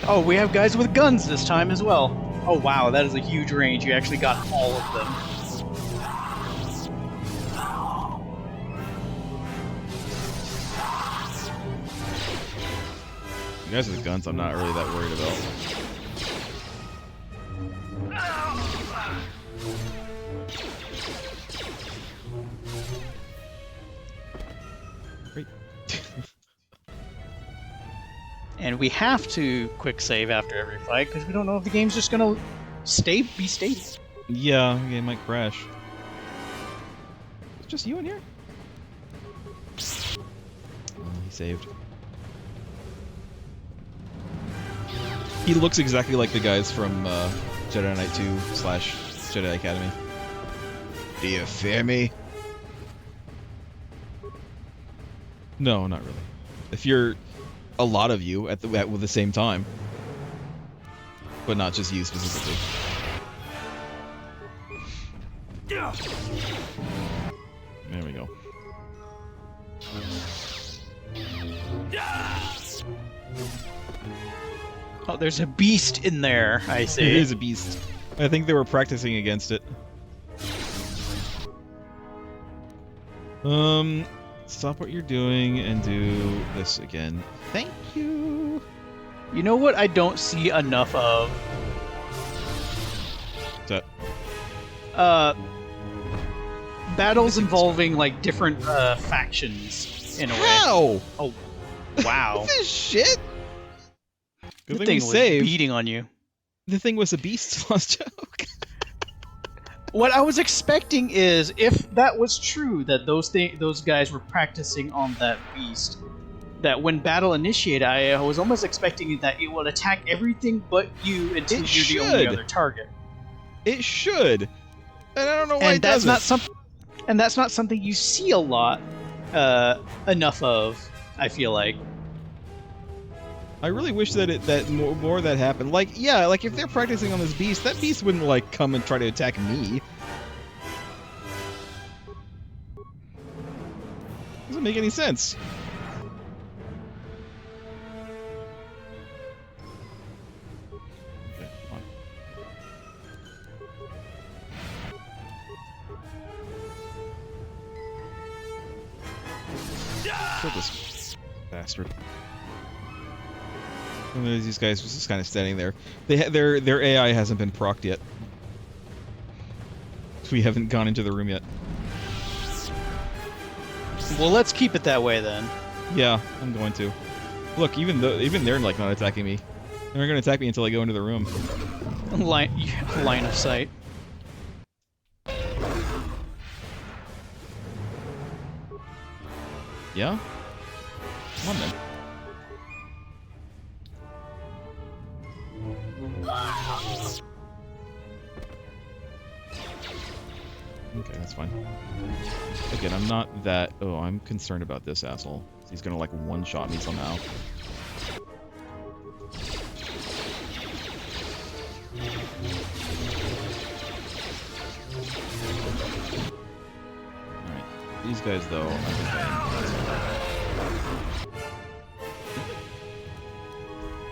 Oh, we have guys with guns this time as well. Oh wow, that is a huge range. You actually got all of them. You guys with the guns, I'm not really that worried about. Great. And we have to quick save after every fight because we don't know if the game's just gonna be stable. Yeah, the game might crash. It's just you in here? Oh, he saved. He looks exactly like the guys from Jedi Knight 2 / Jedi Academy. Do you fear me? No, not really. If you're a lot of you at the same time, but not just you specifically. There we go. Oh, there's a beast in there, I see. It is a beast. I think they were practicing against it. Stop what you're doing and do this again. Thank you. You know what I don't see enough of? What's that? Battles involving, like, different, factions, in a way. How? Oh, wow. This shit? Good The thing we thing was saved. beating on you. The thing was a beast lost joke. What I was expecting is, if that was true, that those guys were practicing on that beast, that when battle initiated, I was almost expecting that it would attack everything but you until you're the only other target. It should. And I don't know why And it that's doesn't. not something you see a lot enough of, I feel like. I really wish that more of that happened. Like, yeah, like if they're practicing on this beast, that beast wouldn't like come and try to attack me. Doesn't make any sense. Okay, come on. Kill this bastard. And these guys just kind of standing there. Their AI hasn't been procced yet. We haven't gone into the room yet. Well, let's keep it that way then. Yeah, I'm going to. Look, even they're like not attacking me. They're not going to attack me until I go into the room. Line of sight. Yeah? Come on then. Okay, that's fine. Again, I'm not that... Oh, I'm concerned about this asshole. He's gonna, like, one-shot me somehow. Alright. These guys, though, I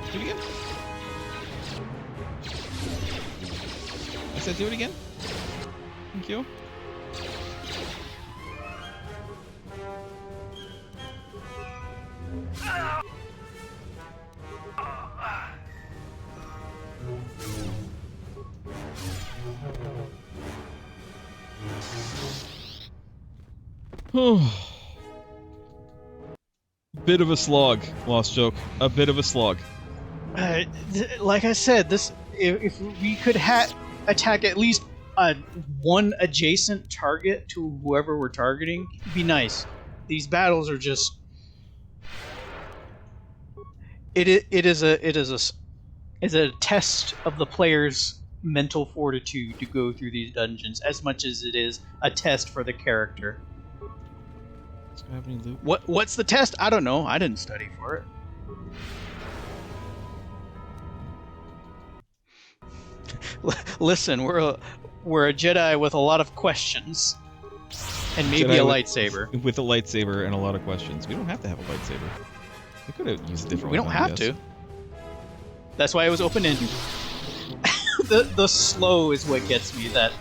think do it again? I said do it again? Thank you. Bit of a slog, Lost Joke. A bit of a slog. Like I said, if we could attack at least one adjacent target to whoever we're targeting, it'd be nice. These battles are just... It is a test of the player's mental fortitude to go through these dungeons as much as it is a test for the character. Does it have any loot? What's the test? I don't know. I didn't study for it. Listen, we're a Jedi with a lot of questions, and maybe Jedi a lightsaber. With a lightsaber and a lot of questions. We don't have to have a lightsaber. We could have used a different We don't weapon, I have guess. to. That's why it was open-ended. the slow is what gets me. That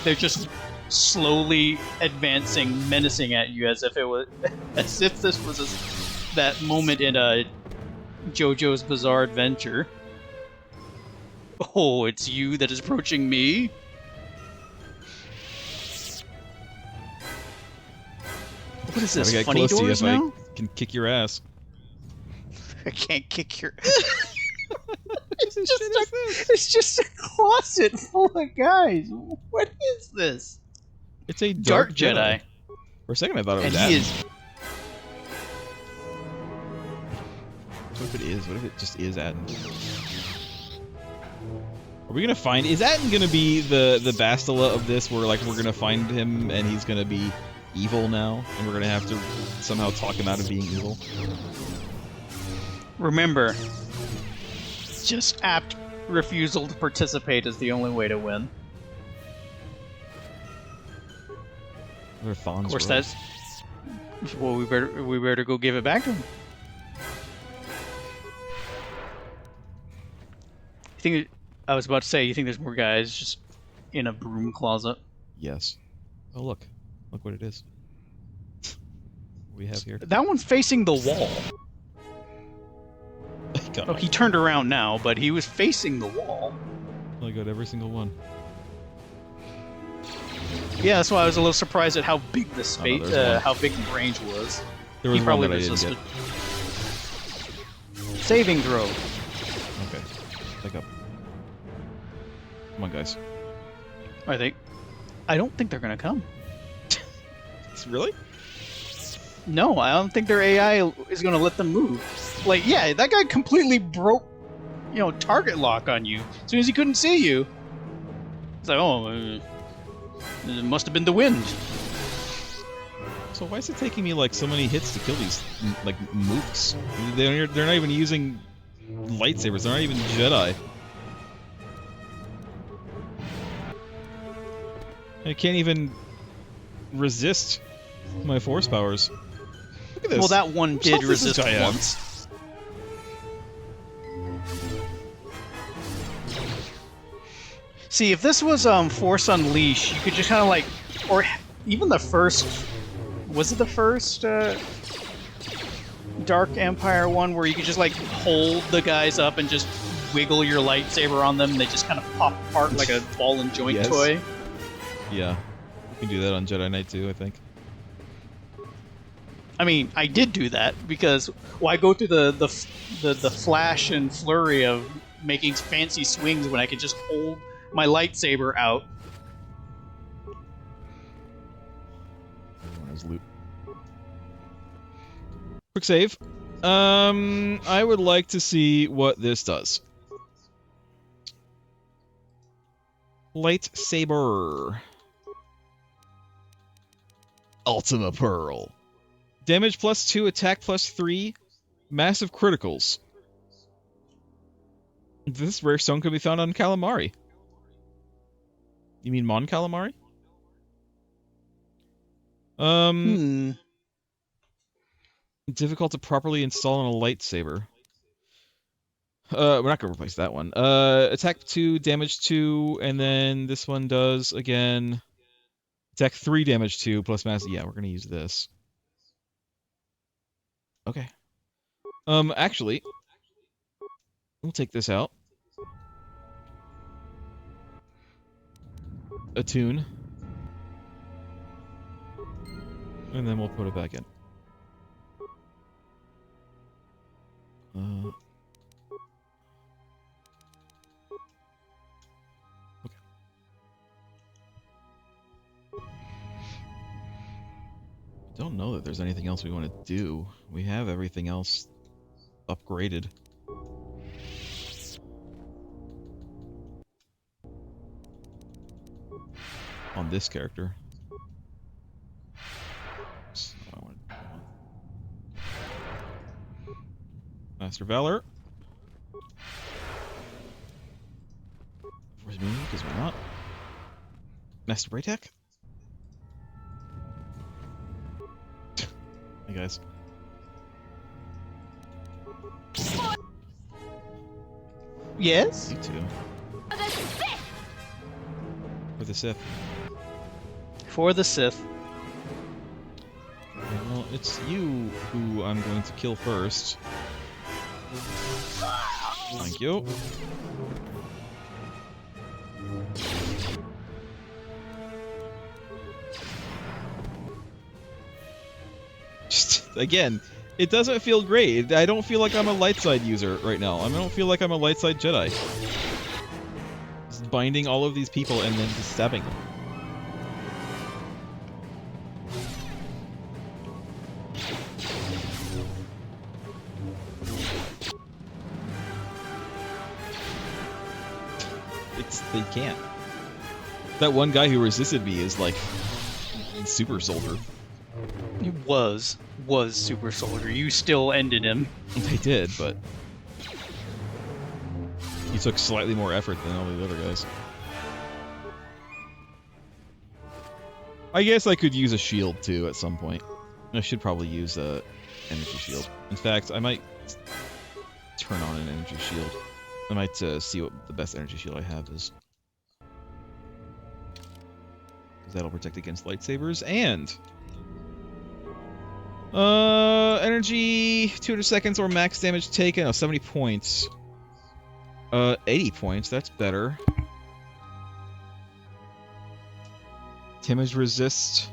they're just slowly advancing, menacing at you as if it was, as if this was that moment in JoJo's Bizarre Adventure. Oh, it's you that is approaching me? What is this, Gotta get funny close to you doors if now? I can kick your ass. I can't kick your... What the shit is this? It's just a closet full of guys. What is this? It's a Dark dark Jedi. For a second I thought it was And he Atten. is... What if it is? What if it just is Atten? Are we gonna find... Is Atten gonna be the Bastila of this, where like we're gonna find him and he's gonna be evil now, and we're gonna have to somehow talk him out of being evil? Remember, just apt refusal to participate is the only way to win. They're Thon's Of course, robes. that's... Well, we better go give it back to him. I think... I was about to say, you think there's more guys just in a broom closet? Yes. Oh look. Look what it is. What we have here. That one's facing the wall. God. Oh, he turned around now, but he was facing the wall. I got every single one. Yeah, that's why I was a little surprised at how big the Oh, space, no, there's one. how big the range was. There was He probably one that I didn't resisted. get. Saving throw. Okay. Pick up. Come on, guys. I don't think they're gonna come. Really? No, I don't think their AI is gonna let them move. Like, yeah, that guy completely broke, target lock on you as soon as he couldn't see you. It's like, oh, it must have been the wind. So why is it taking me like so many hits to kill these like mooks? They're not even using lightsabers. They're not even Jedi. I can't even resist my force powers. Look at this. Well, that one did tough is this resist guy at? once. See, if this was Force Unleashed, you could just kind of like, or even the first, was it the first Dark Empire one where you could just like hold the guys up and just wiggle your lightsaber on them and they just kind of pop apart like a ball and joint Yes. toy? Yeah, you can do that on Jedi Knight too, I think. I mean, I did do that because why go through the flash and flurry of making fancy swings when I could just hold my lightsaber out? Everyone has loot. Quick save. I would like to see what this does. Lightsaber. Ultima Pearl. Damage +2, attack +3, massive criticals. This rare stone could be found on calamari. You mean Mon Calamari? Difficult to properly install on a lightsaber. We're not gonna replace that one. Attack 2, damage 2, and then this one does again. Attack 3, damage 2 plus mass. Yeah, we're gonna use this. Okay. Actually, we'll take this out. Attune. And then we'll put it back in. Okay. Don't know that there's anything else we want to do. We have everything else upgraded. On this character. Oops, I want Master Valor. Force Moon, because why not? Master Braytech? Hey guys. Yes? You too. For the Sith. For the Sith. Well, it's you who I'm going to kill first. Thank you. Just, again, it doesn't feel great. I don't feel like I'm a light side user right now. I don't feel like I'm a light side Jedi. Just binding all of these people and then just stabbing them. They can't. That one guy who resisted me is like super soldier. He was super soldier. You still ended him. They did, but he took slightly more effort than all the other guys. I guess I could use a shield too at some point. I should probably use a energy shield. In fact, I might turn on an energy shield. I might see what the best energy shield I have is. Because that'll protect against lightsabers and energy 200 seconds or max damage taken. Oh, 70 points. 80 points. That's better. Damage resist.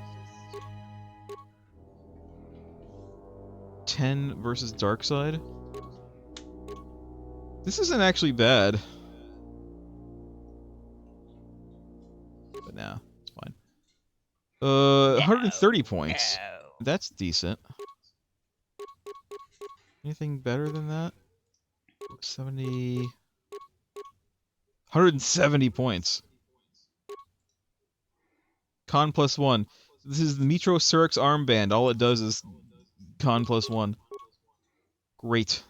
10 versus dark side. This isn't actually bad. But nah, it's fine. 130 points. That's decent. Anything better than that? 70... 170 points. Con +1. This is the Metro Surix armband. All it does is con +1. Great.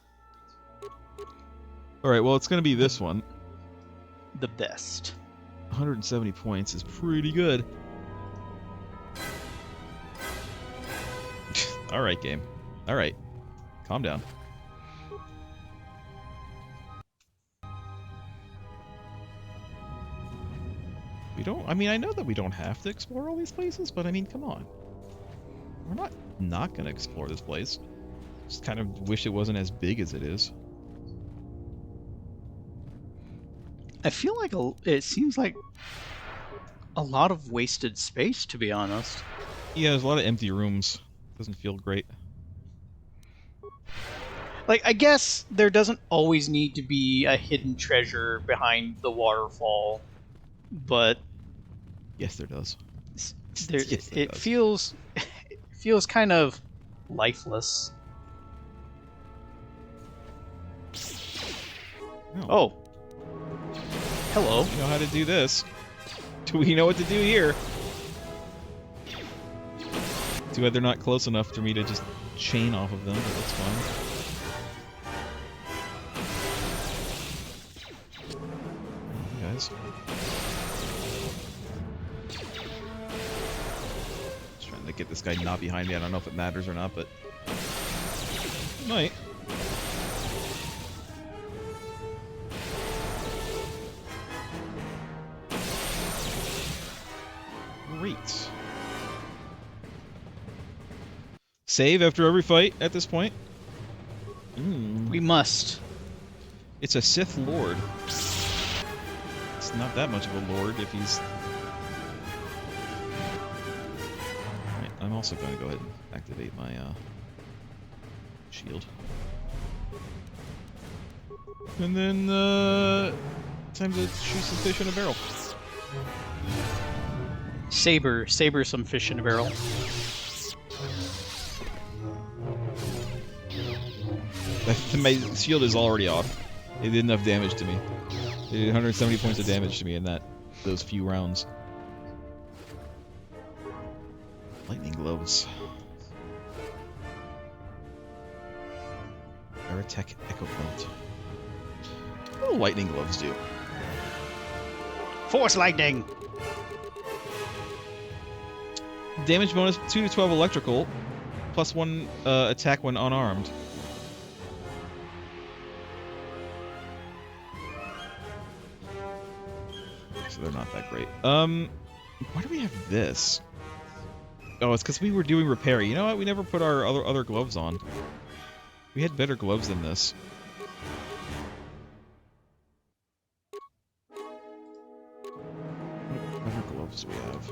Alright, well, it's going to be this one. The best. 170 points is pretty good. Alright, game. Alright. Calm down. We don't... I mean, I know that we don't have to explore all these places, but I mean, come on. We're not gonna explore this place. Just kind of wish it wasn't as big as it is. I feel like it seems like a lot of wasted space, to be honest. Yeah, there's a lot of empty rooms. Doesn't feel great. Like, I guess there doesn't always need to be a hidden treasure behind the waterfall, but Yes, there does. it does. feels kind of lifeless. Oh. Hello. We know how to do this. Do we know what to do here? Too bad they're not close enough for me to just chain off of them, but that's fine. Hey guys. Just trying to get this guy not behind me. I don't know if it matters or not, but it might. Great. Save after every fight at this point? We must. It's a Sith Lord. It's not that much of a Lord if he's... Alright, I'm also going to go ahead and activate my shield. And then, time to shoot some fish in a barrel. Saber some fish in a barrel. My shield is already off. It did enough damage to me. It did 170 points of damage to me in those few rounds. Lightning gloves. Aerotech Echo Belt. What do lightning gloves do? Force lightning! Damage bonus 2 to 12 electrical, +1 attack when unarmed. they're not that great. Why do we have this? Oh, it's because we were doing repair. You know what? We never put our other gloves on. We had better gloves than this. What other gloves do we have?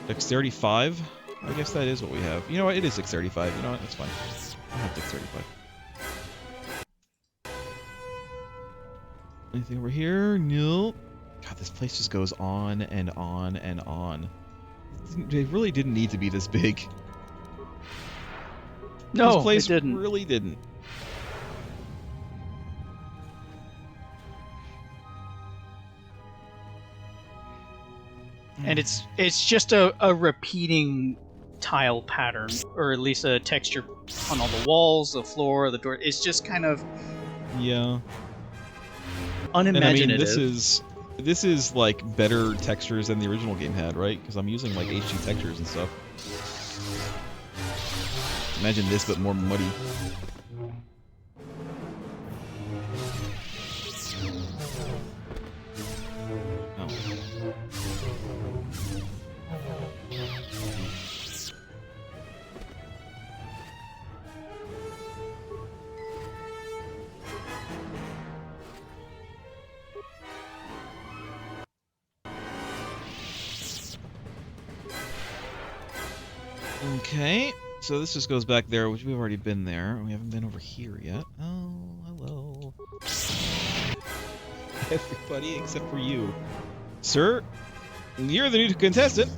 Dexterity 5? I guess that is what we have. You know what? It is 635. You know what? That's fine. I have 635. Anything over here? No. God, this place just goes on and on and on. It really didn't need to be this big. No, this place it didn't. Really didn't. And it's just a repeating tile pattern, or at least a texture on all the walls, the floor, the door. It's just kind of unimaginative. And I mean, this is like better textures than the original game had, right? Because I'm using like HD textures and stuff. Imagine this, but more muddy. Oh. Okay, so this just goes back there, which we've already been there. We haven't been over here yet. Oh, hello. Everybody except for you. Sir, you're the new contestant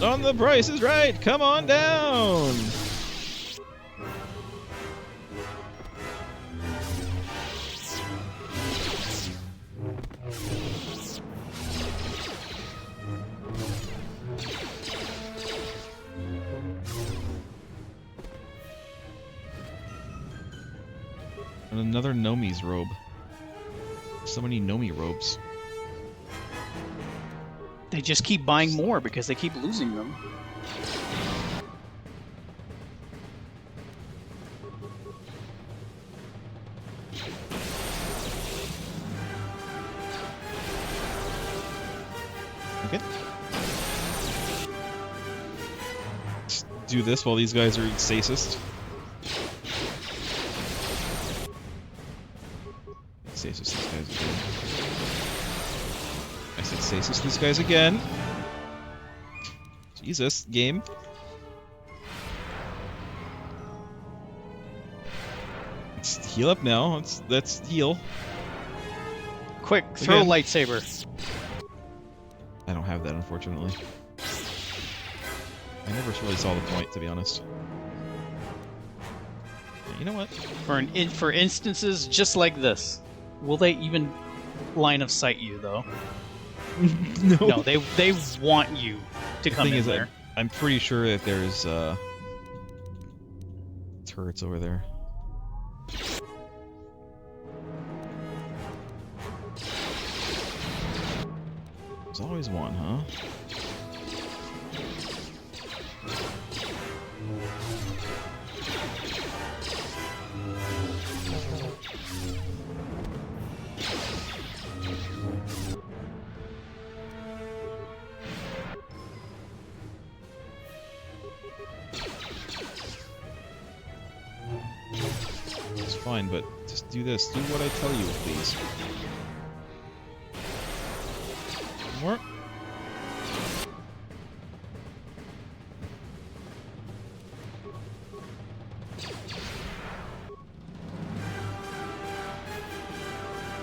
on The Price is Right. Come on down. And another Nomi's robe. So many Nomi robes. They just keep buying more because they keep losing them. Okay. Just do this while these guys are stasis. Stasis these guys again. I said stasis these guys again. Jesus, game. Let's heal up now. Let's heal. Quick, throw a lightsaber. I don't have that, unfortunately. I never really saw the point, to be honest. You know what? For instances just like this. Will they even line of sight you, though? No, they want you to come in there. I'm pretty sure that there's turrets over there. There's always one, huh? It's fine, but just do this. Do what I tell you, please. More.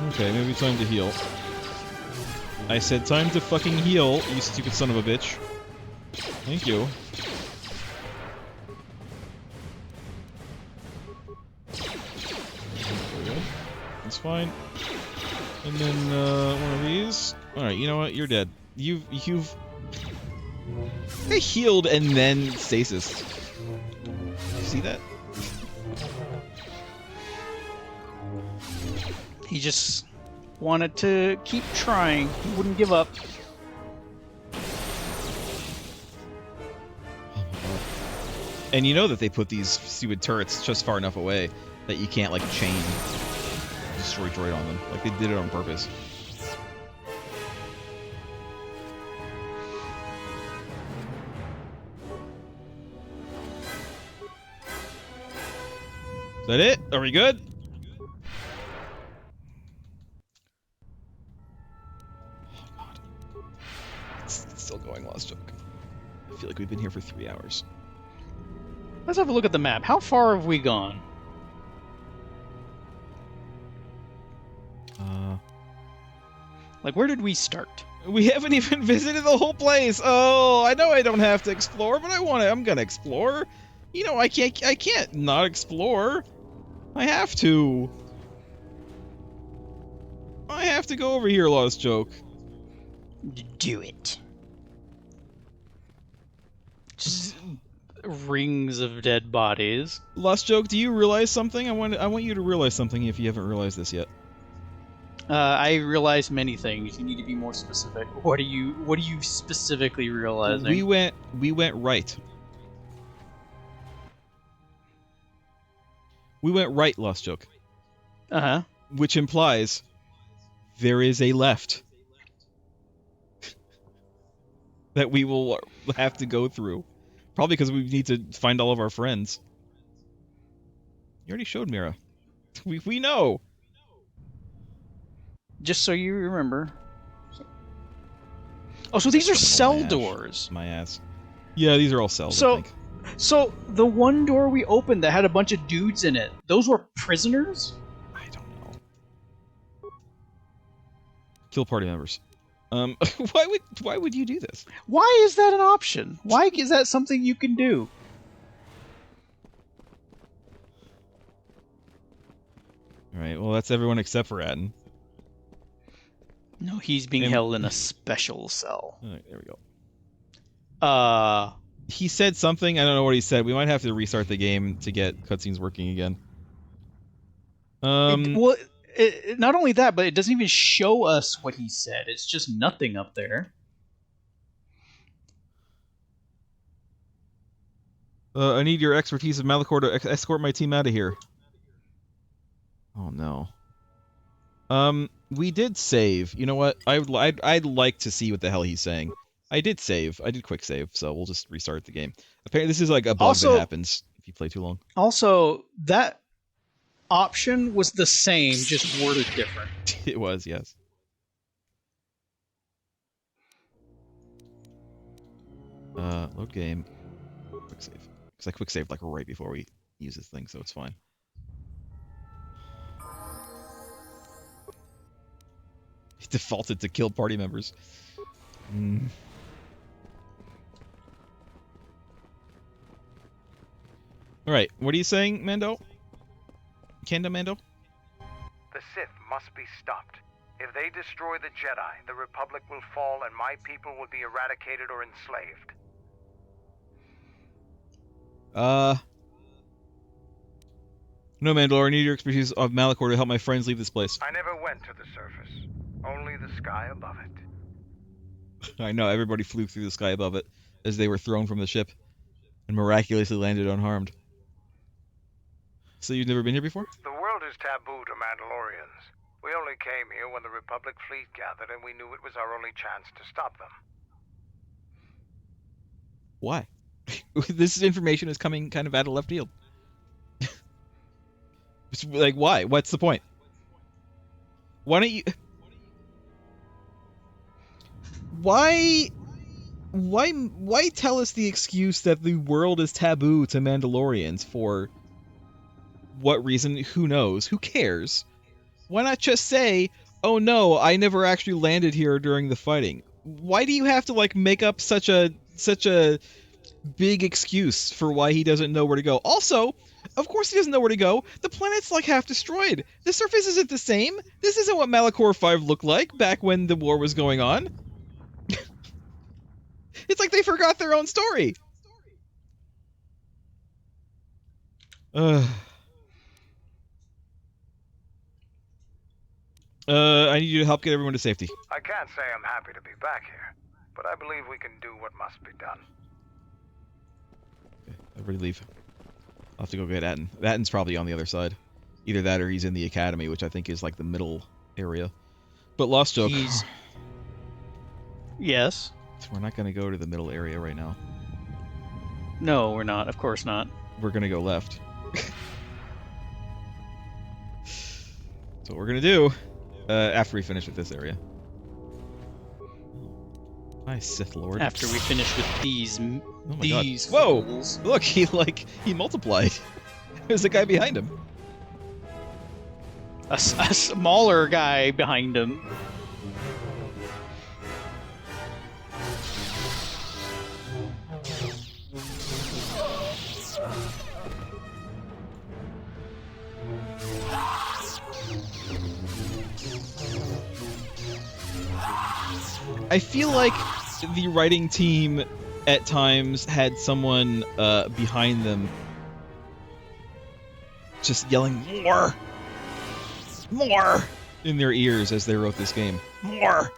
Okay, maybe time to heal. I said time to fucking heal, you stupid son of a bitch. Thank you. That's fine. And then, one of these. Alright, you know what? You're dead. You've... I healed and then stasis. See that? He just wanted to keep trying. He wouldn't give up. And you know that they put these stupid turrets just far enough away that you can't, like, chain. destroy droid on them. Like, they did it on purpose. Is that it? Are we good? Oh god. It's still going, Lost Joke. I feel like we've been here for 3 hours. Let's have a look at the map. How far have we gone? Like, where did we start? We haven't even visited the whole place. Oh, I know I don't have to explore, but I'm gonna explore. You know, I can't not explore. I have to. I have to go over here, Lost Joke. Do it. Just rings of dead bodies. Lost Joke, do you realize something? I want you to realize something if you haven't realized this yet. I realize many things. You need to be more specific. What are you specifically realizing? We went right. We went right, Lost Joke. Uh-huh. Which implies there is a left that we will have to go through. Probably because we need to find all of our friends. You already showed Mira. We know. Just so you remember. Oh, so these are cell doors. My ass. Yeah, these are all cells, I think. So the one door we opened that had a bunch of dudes in it, those were prisoners? I don't know. Kill party members. Why would you do this? Why is that an option? Why is that something you can do? Alright, well that's everyone except for Atten. No, he's being held in a special cell. Alright, there we go. Uh... He said something, I don't know what he said. We might have to restart the game to get cutscenes working again. Not only that, but it doesn't even show us what he said. It's just nothing up there. I need your expertise of Malachor to escort my team out of here. Oh no. We did save. You know what? I'd like to see what the hell he's saying. I did save. I did quick save, so we'll just restart the game. Apparently, this is like a bug that happens if you play too long. Also, that option was the same, just worded different. It was, yes. Load game. Quick save. Because I quick saved like right before we use this thing, so it's fine. He defaulted to kill party members. Alright, what are you saying, Mando? Kanda Mando? The Sith must be stopped. If they destroy the Jedi, the Republic will fall and my people will be eradicated or enslaved. No, Mandalore, I need your expertise of Malachor to help my friends leave this place. I never went to the surface. Only the sky above it. I know, everybody flew through the sky above it as they were thrown from the ship and miraculously landed unharmed. So you've never been here before? The world is taboo to Mandalorians. We only came here when the Republic fleet gathered and we knew it was our only chance to stop them. Why? This information is coming kind of out of left field. Like, why? What's the point? Why don't you... Why tell us the excuse that the world is taboo to Mandalorians for... What reason? Who knows? Who cares? Why not just say, oh no, I never actually landed here during the fighting? Why do you have to, like, make up such a big excuse for why he doesn't know where to go? Also, of course he doesn't know where to go. The planet's, like, half destroyed. The surface isn't the same. This isn't what Malachor V looked like back when the war was going on. It's like they forgot their own story. I need you to help get everyone to safety. I can't say I'm happy to be back here, but I believe we can do what must be done. Okay, everybody leave. I'll have to go get Atten. Atten's probably on the other side. Either that or he's in the academy, which I think is like the middle area. But Lost Joke. Yes. We're not going to go to the middle area right now. No, we're not. Of course not. We're going to go left. That's what we're going to do after we finish with this area. Hi, Sith Lord. After we finish with these Oh my these God. Whoa! fools. Look, he multiplied. There's a guy behind him. A smaller guy behind him. I feel like the writing team at times had someone behind them just yelling more in their ears as they wrote this game. More.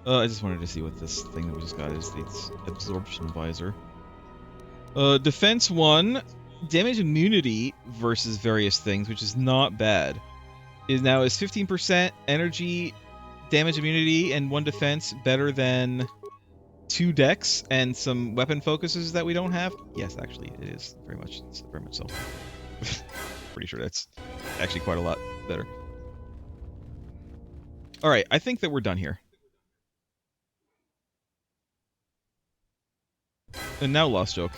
I just wanted to see what this thing that we just got is. It's absorption visor. Defense 1, damage immunity versus various things, which is not bad. Is 15% energy, damage immunity, and 1 defense better than 2 dex and some weapon focuses that we don't have? Yes, actually, it is very much so. Pretty sure that's actually quite a lot better. All right, I think that we're done here. And now, Lost Joke.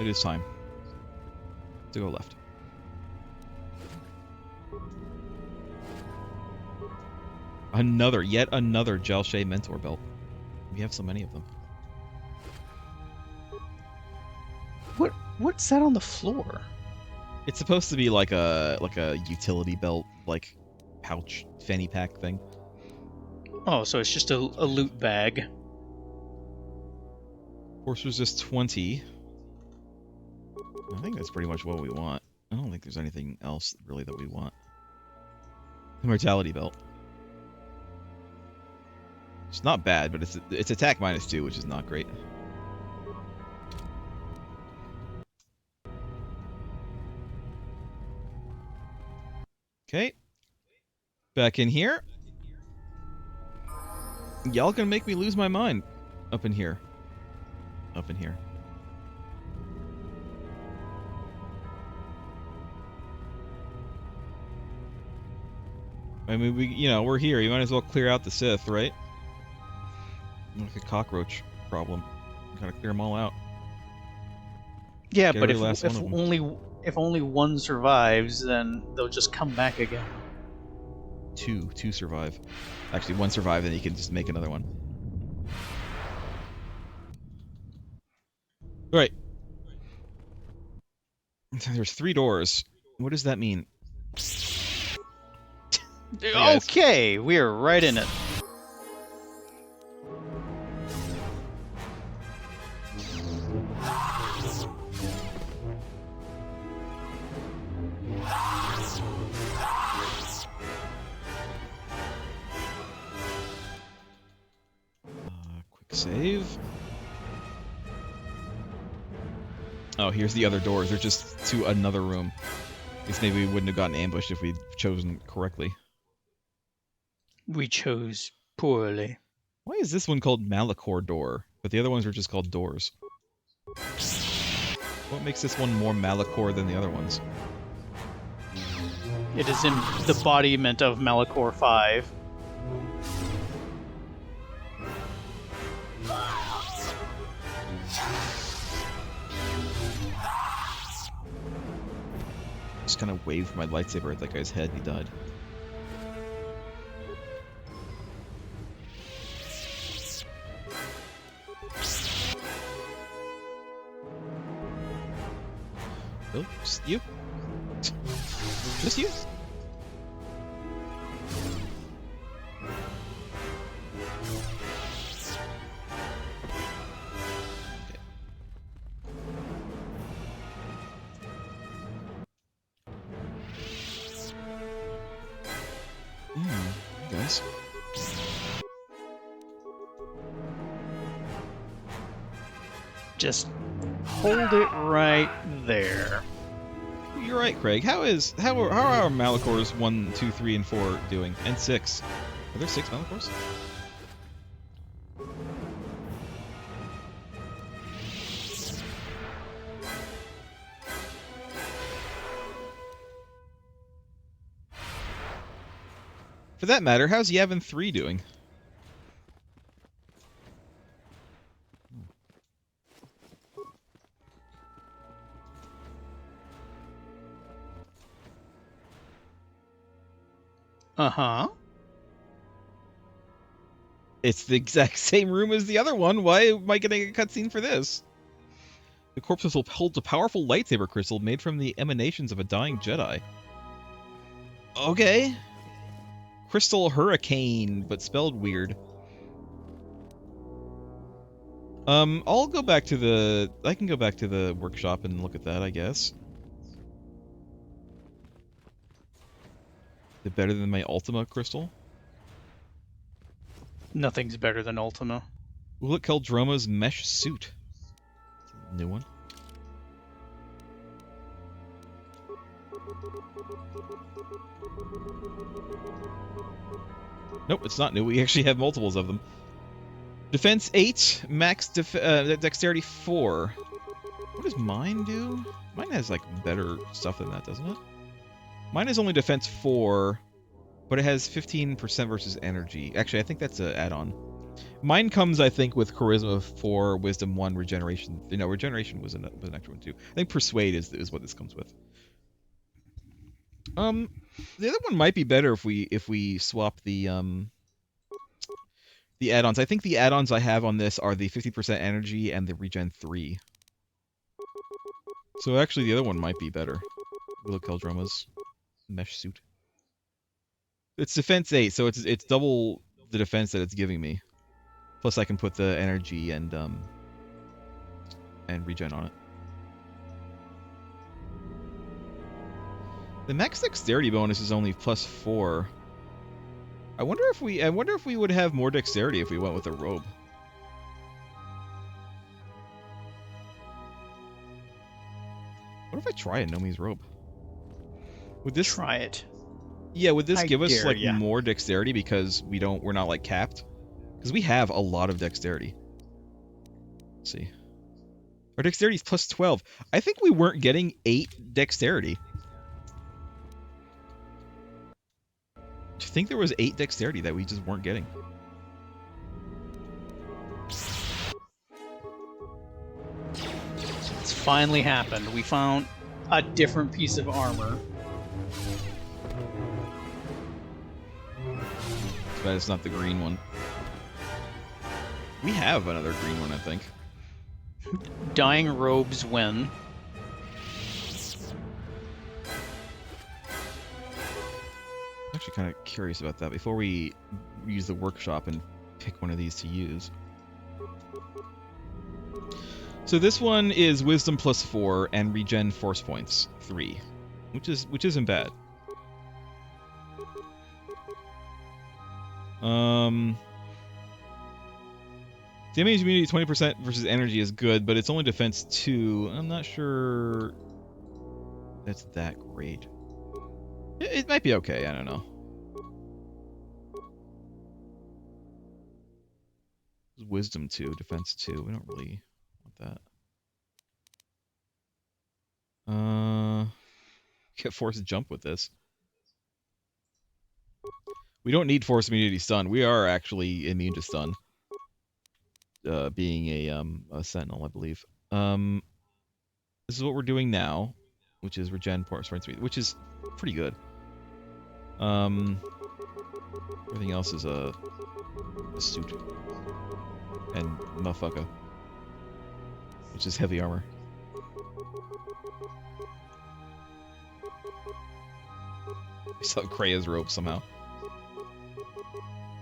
It is time to go left. Yet another Jalshay Mentor Belt. We have so many of them. What's that on the floor? It's supposed to be like a utility belt, like pouch fanny pack thing. Oh, so it's just a loot bag. Force resist 20. I think that's pretty much what we want. I don't think there's anything else really that we want. Immortality belt. It's not bad, but it's attack -2, which is not great. Okay. Back in here. Y'all gonna make me lose my mind. Up in here. Up in here. I mean, we're here. You might as well clear out the Sith, right? Like a cockroach problem. You gotta clear them all out. Yeah, Get but every last one of them. if only one survives, then they'll just come back again. Two survive. Actually, 1 survived, and you can just make another one. All right. There's 3 doors. What does that mean? Okay, we're right in it. Quick save. Oh, here's the other doors. They're just to another room. I guess maybe we wouldn't have gotten ambushed if we'd chosen correctly. We chose poorly. Why is this one called Malachor door, but the other ones are just called doors? What makes this one more Malachor than the other ones? It is in the embodiment of Malachor V. Just kind of waved my lightsaber at that guy's head and he died. Oh, just you? Just you? Guys. Just hold it right there. You're right, Craig. How are Malachors 1, 2, 3, and 4 doing? And 6. Are there 6 Malachors? For that matter, how's Yavin 3 doing? Uh-huh. It's the exact same room as the other one. Why am I getting a cutscene for this? The corpse whistle holds a powerful lightsaber crystal made from the emanations of a dying Jedi. Okay. Crystal Hurricane, but spelled weird. I'll go back to the... I can go back to the workshop and look at that, I guess. Is it better than my Ultima crystal? Nothing's better than Ultima. Look, Keldroma's mesh suit. New one. Nope, it's not new. We actually have multiples of them. Defense 8, max dexterity 4. What does mine do? Mine has, like, better stuff than that, doesn't it? Mine is only defense 4, but it has 15% versus energy. Actually, I think that's an add-on. Mine comes, I think, with Charisma 4, Wisdom 1, Regeneration... No, Regeneration was an extra one, too. I think Persuade is what this comes with. The other one might be better if we swap the add-ons. I think the add-ons I have on this are the 50% energy and the regen 3. So actually the other one might be better. Look, Keldroma's mesh suit. It's defense 8, so it's double the defense that it's giving me. Plus I can put the energy and regen on it. The max dexterity bonus is only +4. I wonder if we would have more dexterity if we went with a robe. What if I try a Nomi's robe? Would this Try it? Yeah, would this give us like ya. more dexterity because we're not like capped? Because we have a lot of dexterity. Let's see. Our dexterity is +12. I think we weren't getting 8 dexterity. Do you think there was 8 dexterity that we just weren't getting? It's finally happened. We found a different piece of armor. Too bad it's not the green one. We have another green one, I think. Dying robes win. I'm actually kind of curious about that before we use the workshop and pick one of these to use. So this one is Wisdom +4 and Regen Force Points 3, which isn't bad. Damage immunity 20% versus energy is good, but it's only defense 2. I'm not sure that's that great. It might be okay, I don't know. Wisdom 2, defense 2. We don't really want that. Get force jump with this. We don't need force immunity stun. We are actually immune to stun. Being a sentinel, I believe. This is what we're doing now, which is regen force 3, which is pretty good. Everything else is a suit and motherfucker, which is heavy armor. I saw Krea's robe somehow.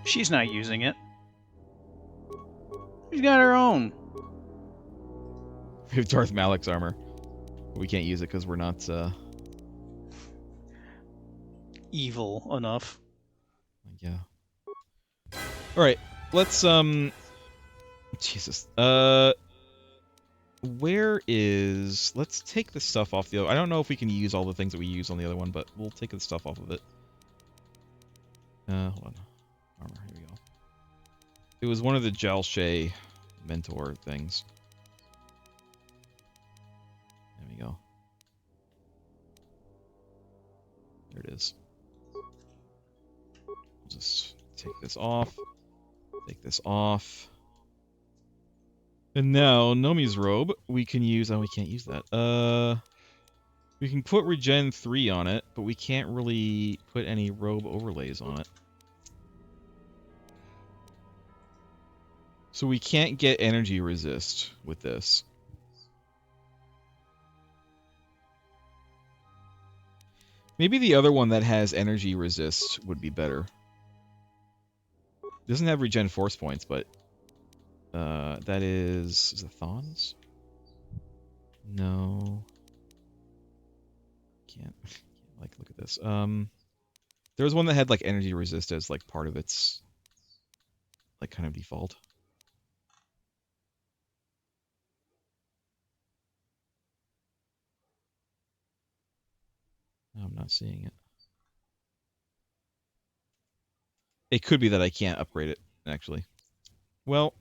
She's not using it. She's got her own. We have Darth Malak's armor. We can't use it because we're not Evil enough. Yeah. Alright, let's Jesus. where is... Let's take the stuff off the other... I don't know if we can use all the things that we use on the other one, but we'll take the stuff off of it. Hold on. Armor, here we go. It was one of the Jalshay mentor things. There we go. There it is. We'll just take this off. Take this off. And now, Nomi's robe, we can use... Oh, we can't use that. We can put Regen 3 on it, but we can't really put any robe overlays on it. So we can't get energy resist with this. Maybe the other one that has energy resist would be better. It doesn't have regen force points, but that is it Thons? No. Can't like look at this. There was one that had like energy resist as like part of its like kind of default. No, I'm not seeing it. It could be that I can't upgrade it, actually. Well,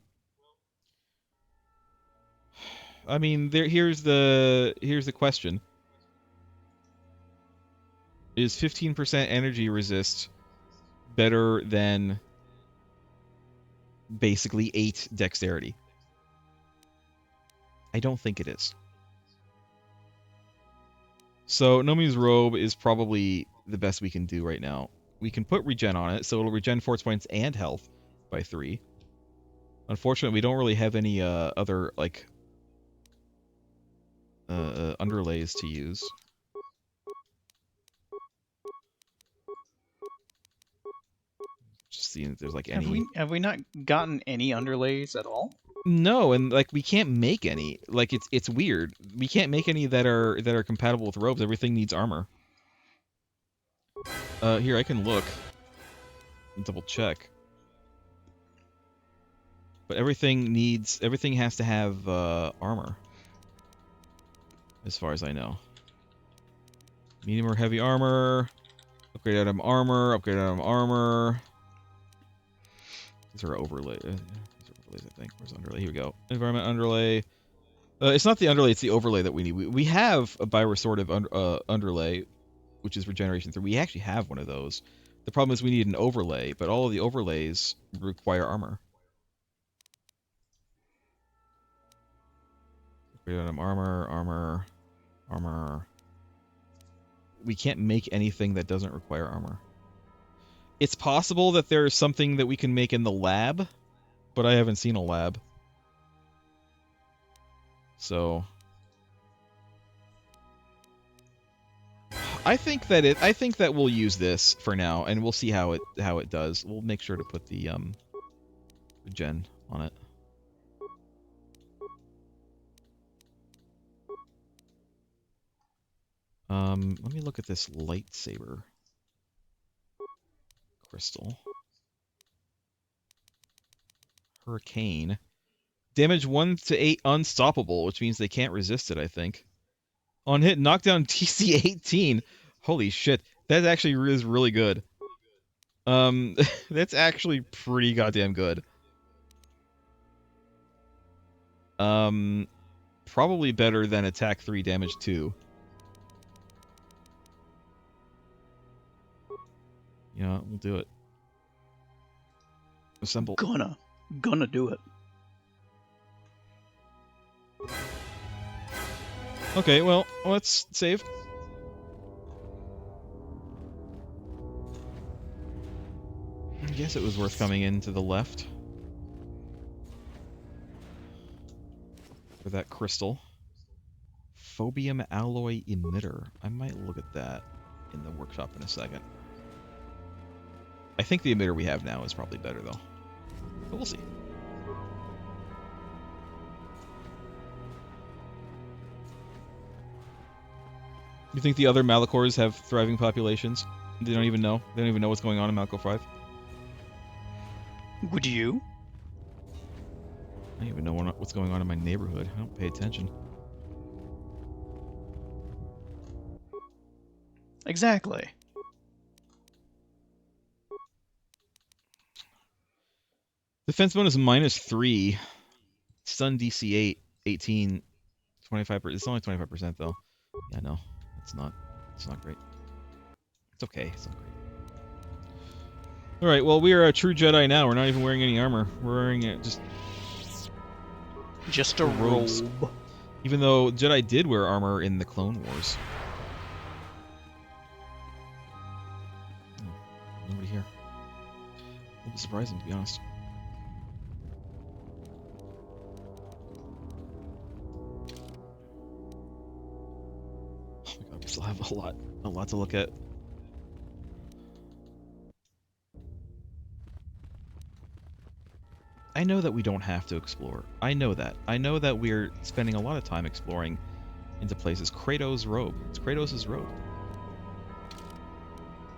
I mean, here's the question. Is 15% energy resist better than basically 8 dexterity? I don't think it is. So Nomi's robe is probably the best we can do right now. We can put regen on it, so it'll regen force points and health by 3. Unfortunately, we don't really have any other like underlays to use. Just seeing if there's like any. Have we not gotten any underlays at all? No, and like we can't make any. Like it's weird. We can't make any that are compatible with robes. Everything needs armor. Here I can look and double check. But everything has to have armor. As far as I know. Medium or heavy armor. Upgrade item armor. Upgrade item armor. These are overlays, I think. Where's underlay? Here we go. Environment underlay. It's not the underlay, it's the overlay that we need. We have a bi-restorative underlay, which is regeneration 3. We actually have one of those. The problem is we need an overlay, but all of the overlays require armor. Upgrade item armor. We can't make anything that doesn't require armor. It's possible that there's something that we can make in the lab, but I haven't seen a lab. So I think that we'll use this for now, and we'll see how it does. We'll make sure to put the gen on it. Let me look at this lightsaber crystal. Hurricane. Damage 1 to 8 unstoppable, which means they can't resist it, I think. On hit, knockdown TC 18. Holy shit. That actually is really good. That's actually pretty goddamn good. Probably better than attack 3, damage 2. Yeah, we'll do it. Assemble. Gonna do it. Okay, well, let's save. I guess it was worth coming in to the left. For that crystal. Phobium alloy emitter. I might look at that in the workshop in a second. I think the emitter we have now is probably better, though. But we'll see. You think the other Malachors have thriving populations? They don't even know? They don't even know what's going on in Malachor V? Would you? don't even know what's going on in my neighborhood. I don't pay attention. Exactly. Defense bonus -3. Stun DC 8, 18, 25%. It's only 25% though. Yeah, no, it's not great. It's okay. It's not great. All right. Well, we are a true Jedi now. We're not even wearing any armor. We're wearing just a robes. robe. Even though Jedi did wear armor in the Clone Wars. Oh, nobody here. A little bit surprising, to be honest. Oh my god, we still have a lot to look at. I know that we don't have to explore. I know that. I know that we're spending a lot of time exploring into places. Kratos' robe. It's Kratos' robe.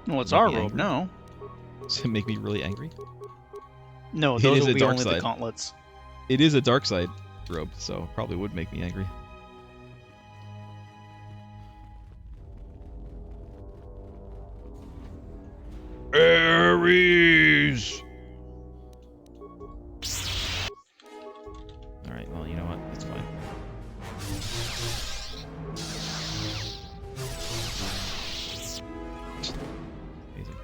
Well, it's our robe now. Does it make me really angry? No, It those is will a be dark only the side. gauntlets. It is a dark side robe, so probably would make me angry. Ares! Alright, well, you know what? That's fine. Amazing.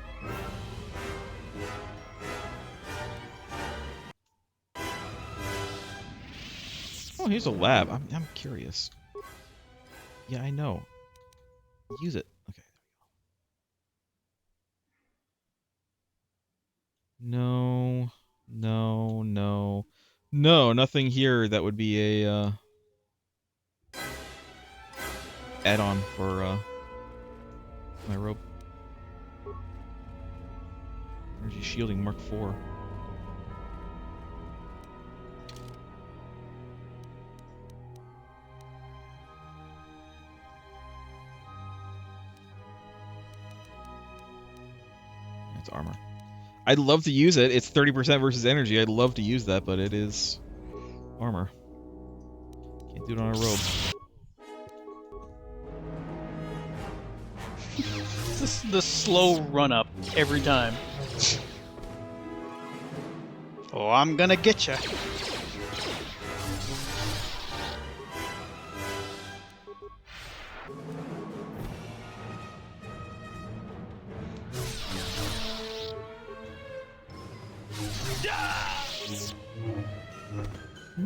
Oh, here's a lab. I'm curious. Yeah, I know. Use it. Okay. No. No, no. No, nothing here that would be a add-on for my robe. Energy shielding Mark IV. It's armor. I'd love to use it. It's 30% versus energy. I'd love to use that, but it is armor. Can't do it on a robe. This is the slow run-up every time. Oh, I'm gonna get you.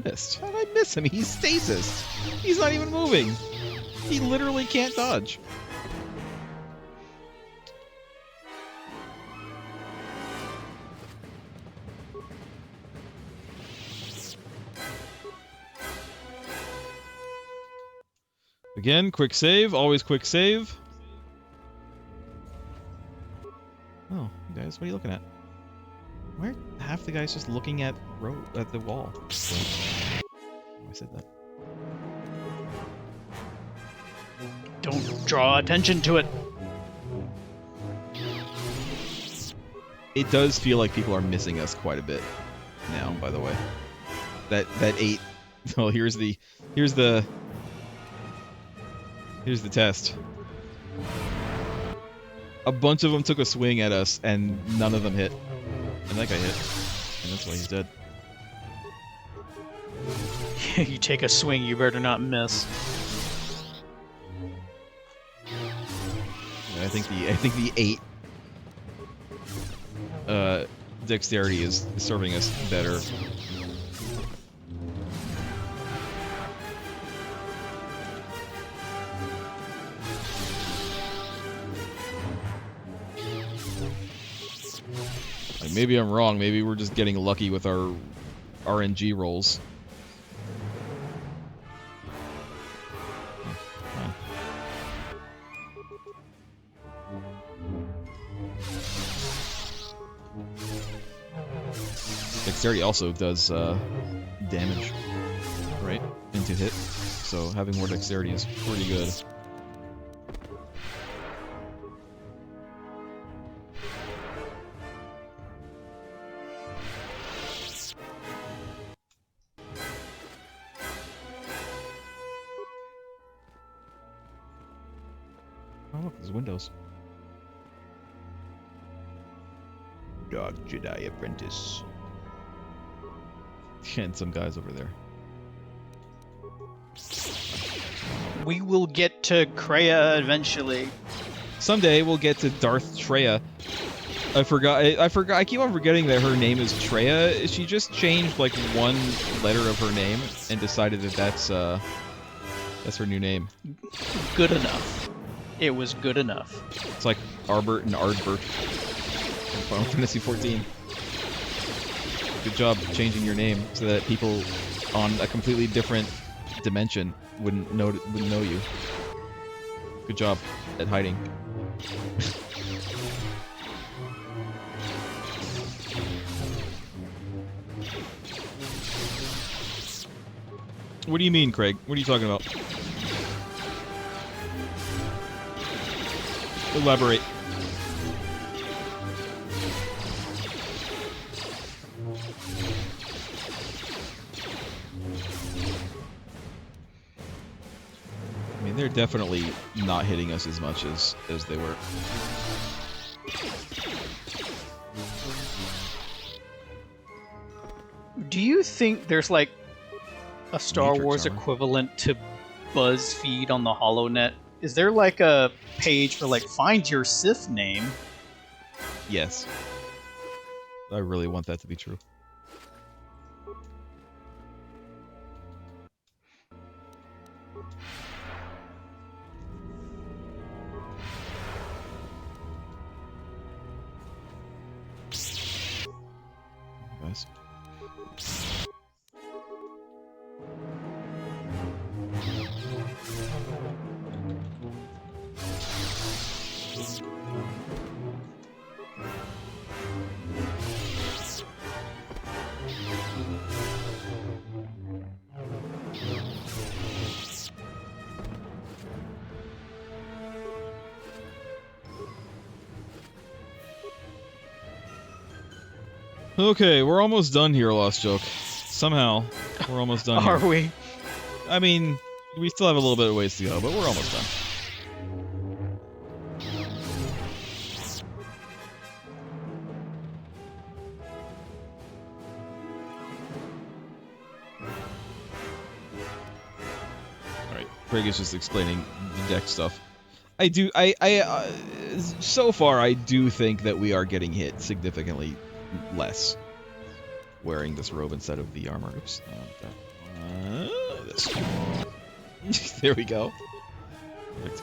Missed. How did I miss him? He's stasis. He's not even moving. He literally can't dodge. Again, quick save. Always quick save. Oh, you guys, what are you looking at? Why are half the guys just looking at the wall? Oh, I said that. Don't draw attention to it. It does feel like people are missing us quite a bit now, by the way. That 8. Well, here's the test. A bunch of them took a swing at us, and none of them hit. And that guy hit. And that's why he's dead. You take a swing, you better not miss. Yeah, I think the 8 dexterity is serving us better. Like, maybe I'm wrong. Maybe we're just getting lucky with our RNG rolls. Dexterity also does damage, right, into hit, so having more dexterity is pretty good. windows. Dark Jedi Apprentice. And some guys over there. We will get to Kreia eventually. Someday we'll get to Darth Treya. I forgot. I keep on forgetting that her name is Treya. She just changed like one letter of her name and decided that that's her new name. Good enough. It was good enough. It's like Arbert and Ardbert in Final Fantasy XIV. Good job changing your name so that people on a completely different dimension wouldn't know you. Good job at hiding. What do you mean, Craig? What are you talking about? Elaborate. I mean, they're definitely not hitting us as much as they were. Do you think there's like a Star Matrix Wars armor. equivalent to BuzzFeed on the HoloNet? Is there like a page for like find your Sith name? Yes. I really want that to be true. Guys. Okay, we're almost done here, Lost Joke. Somehow, we're almost done here. Are we? I mean, we still have a little bit of ways to go, but we're almost done. Alright, Craig is just explaining the deck stuff. So far, I do think that we are getting hit significantly less wearing this robe instead of the armor. Oops. This. There we go. Perfect.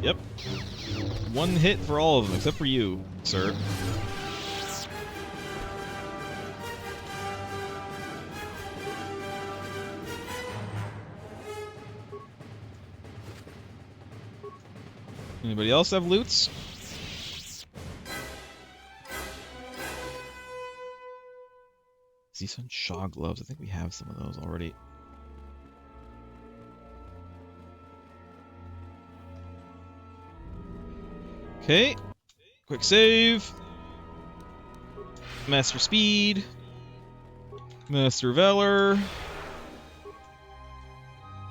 Yep. One hit for all of them, except for you, sir. Anybody else have loots? Season Shaw gloves. I think we have some of those already. Okay. Quick save. Master Speed. Master Valor.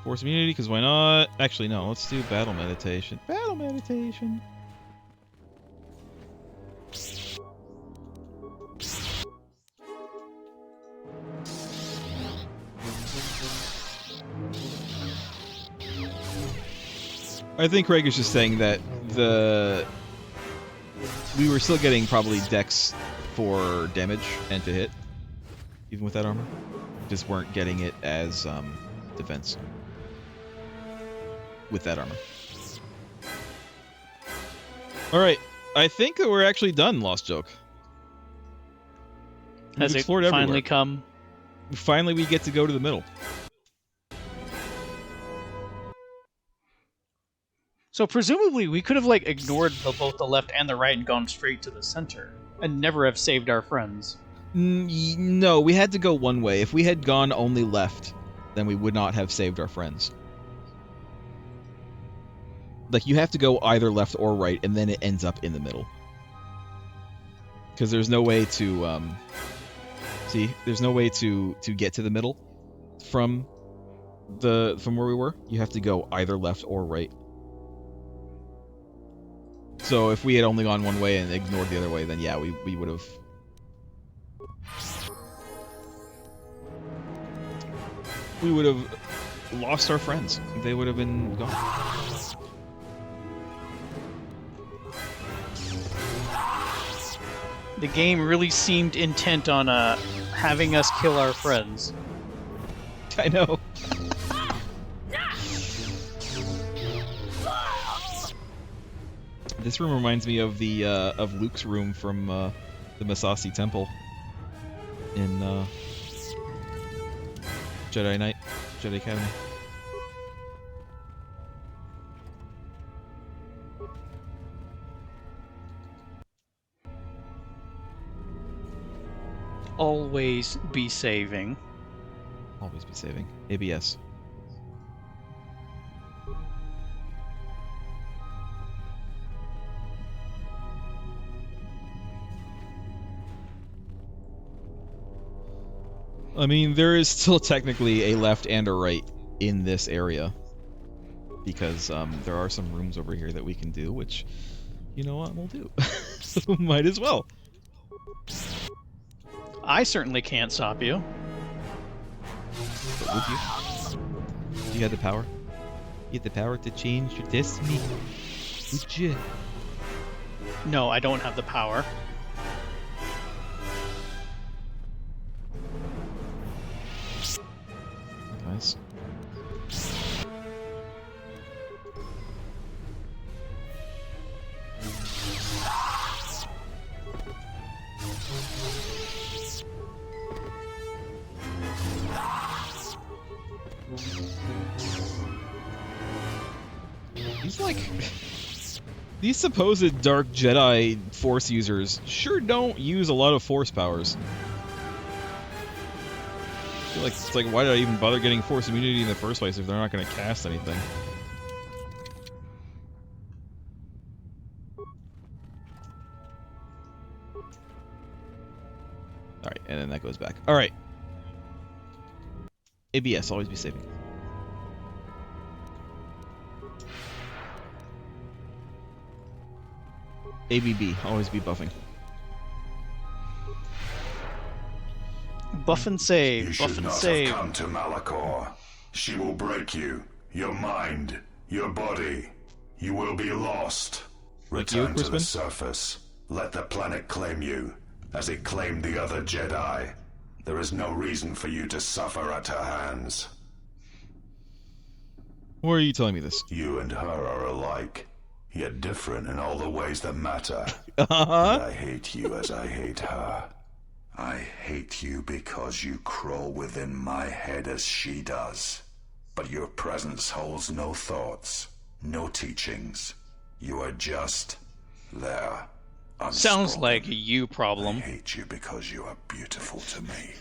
Force immunity, because why not? Actually, no. Let's do battle meditation. Battle meditation. I think Craig is just saying that we were still getting probably dex for damage and to hit, even with that armor. Just weren't getting it as defense with that armor. Alright, I think that we're actually done, Lost Joke. Has it finally come? Finally we get to go to the middle. So presumably we could have like ignored both the left and the right and gone straight to the center and never have saved our friends. No, we had to go one way. If we had gone only left, then we would not have saved our friends. Like, you have to go either left or right, and then it ends up in the middle. Because there's no way to see. There's no way to get to the middle from where we were. You have to go either left or right. So if we had only gone one way and ignored the other way, then yeah, we would have. We would have lost our friends. They would have been gone. The game really seemed intent on having us kill our friends. I know. This room reminds me of the of Luke's room from the Masasi Temple in Jedi Academy. Always be saving. Always be saving. ABS. I mean, there is still technically a left and a right in this area. Because there are some rooms over here that we can do, which, you know what, we'll do. So might as well. I certainly can't stop you. But would you? You had the power? You had the power to change your destiny? Would you? No, I don't have the power. Nice. He's like... These supposed Dark Jedi Force users sure don't use a lot of Force powers. I feel like it's like, why did I even bother getting Force immunity in the first place if they're not going to cast anything? Alright, and then that goes back. Alright. ABS, always be saving. ABB, always be buffing. Buff and save, You buff should and not save. have come to Malachor. She will break you, your mind, your body. You will be lost. Like you, Return to the Crispin? surface. Let the planet claim you, as it claimed the other Jedi. There is no reason for you to suffer at her hands. Why are you telling me this? You and her are alike, yet different in all the ways that matter. Uh-huh. And I hate you as I hate her. I hate you because you crawl within my head as she does. But your presence holds no thoughts, no teachings. You are just there. Sounds unspoken. like a you I problem. hate you because you are beautiful to me.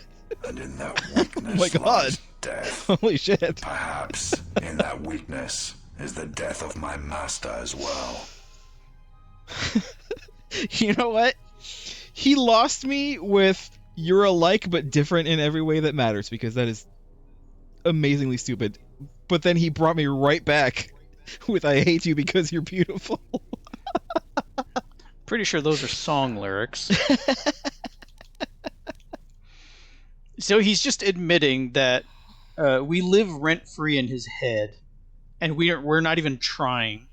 And in that weakness my God. lies death. Holy shit. Perhaps in that weakness is the death of my master as well. You know what? He lost me with you're alike but different in every way that matters, because that is amazingly stupid. But then he brought me right back with I hate you because you're beautiful. Pretty sure those are song lyrics. So he's just admitting that we live rent-free in his head, and we're not even trying.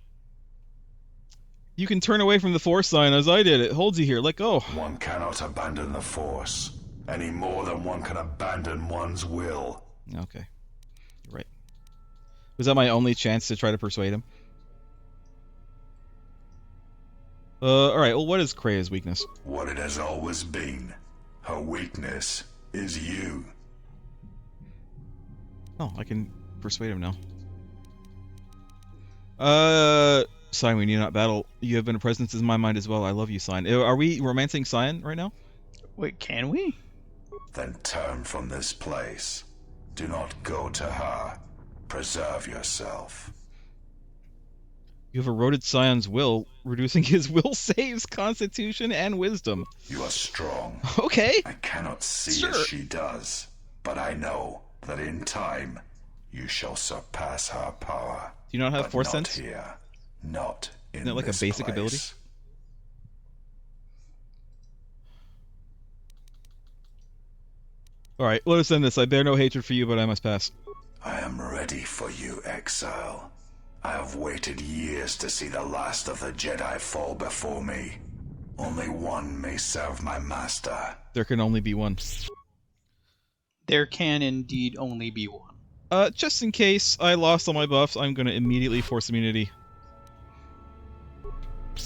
You can turn away from the Force sign as I did. It holds you here. Let go. One cannot abandon the Force, any more than one can abandon one's will. Okay. You're right. Was that my only chance to try to persuade him? Alright, well, what is Krea's weakness? What it has always been. Her weakness is you. Oh, I can persuade him now. Sign, we need not battle. You have been a presence in my mind as well. I love you, Sign. Are we romancing Sign right now? Wait, can we? Then turn from this place. Do not go to her. Preserve yourself. You have eroded Scion's will, reducing his will saves, constitution, and wisdom. You are strong. Okay. I cannot see Sure. as she does, but I know that in time you shall surpass her power. Do you not have But Force not Sense? here, not in Isn't that like a this basic place. ability? Alright, let us end this. I bear no hatred for you, but I must pass. I am ready for you, exile. I have waited years to see the last of the Jedi fall before me. Only one may serve my master. There can only be one. There can indeed only be one. Just in case I lost all my buffs, I'm gonna immediately force immunity.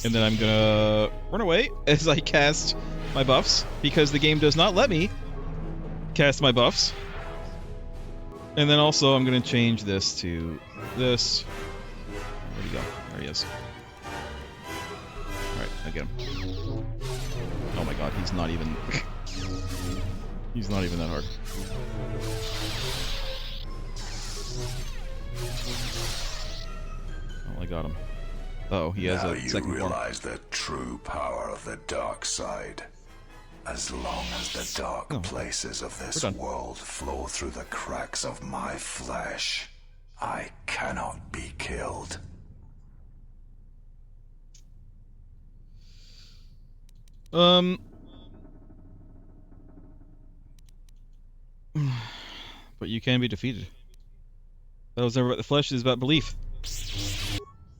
And then I'm gonna run away as I cast my buffs, because the game does not let me cast my buffs. And then also I'm gonna change this to this. Where'd he go? There he is. Alright, I get him. Oh my god, he's not even... he's not even that hard. Oh, I got him. Oh, he has now a you second form. realize the true power of the dark side. As long as the dark places of this done. world flow through the cracks of my flesh, I cannot be killed. But you can be defeated. That was never about the flesh, it is about belief.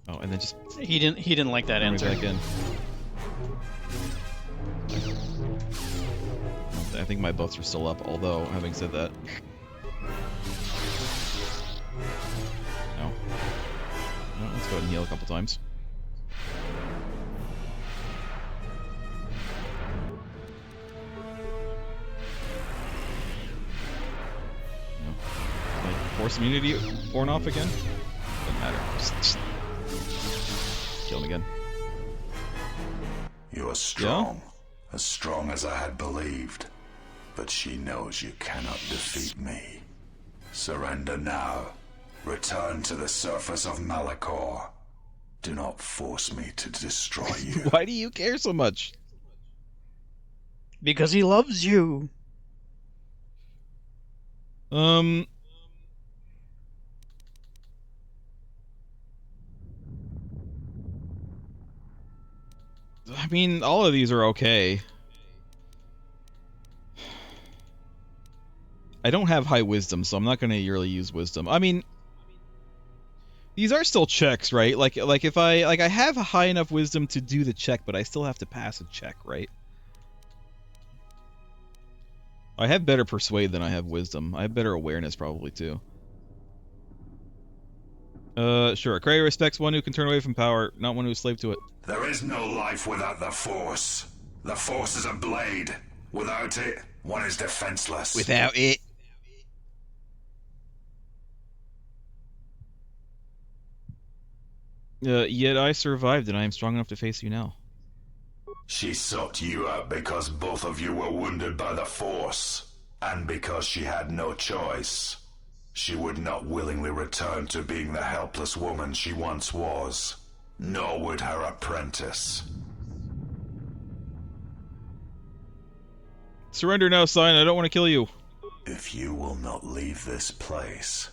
Oh, and then just He didn't like that bring me answer. back in. I think my buffs are still up, although, having said that... No. No, let's go ahead and heal a couple times. No. Like, force immunity worn off again? Doesn't matter. Just kill him again. You are strong, as strong as I had believed. But she knows you cannot defeat me. Surrender now. Return to the surface of Malachor. Do not force me to destroy you. Why do you care so much? Because he loves you. I mean, all of these are okay. I don't have high wisdom, so I'm not going to really use wisdom. I mean, these are still checks, right? Like if I have a high enough wisdom to do the check, but I still have to pass a check, right? I have better persuade than I have wisdom. I have better awareness probably too. Sure. Cray respects one who can turn away from power, not one who's slave to it. There is no life without the Force. The Force is a blade. Without it, one is defenseless. Without it. Yet I survived, and I am strong enough to face you now. She sought you out because both of you were wounded by the Force, and because she had no choice. She would not willingly return to being the helpless woman she once was, nor would her apprentice. Surrender now, Scion. I don't want to kill you. If you will not leave this place,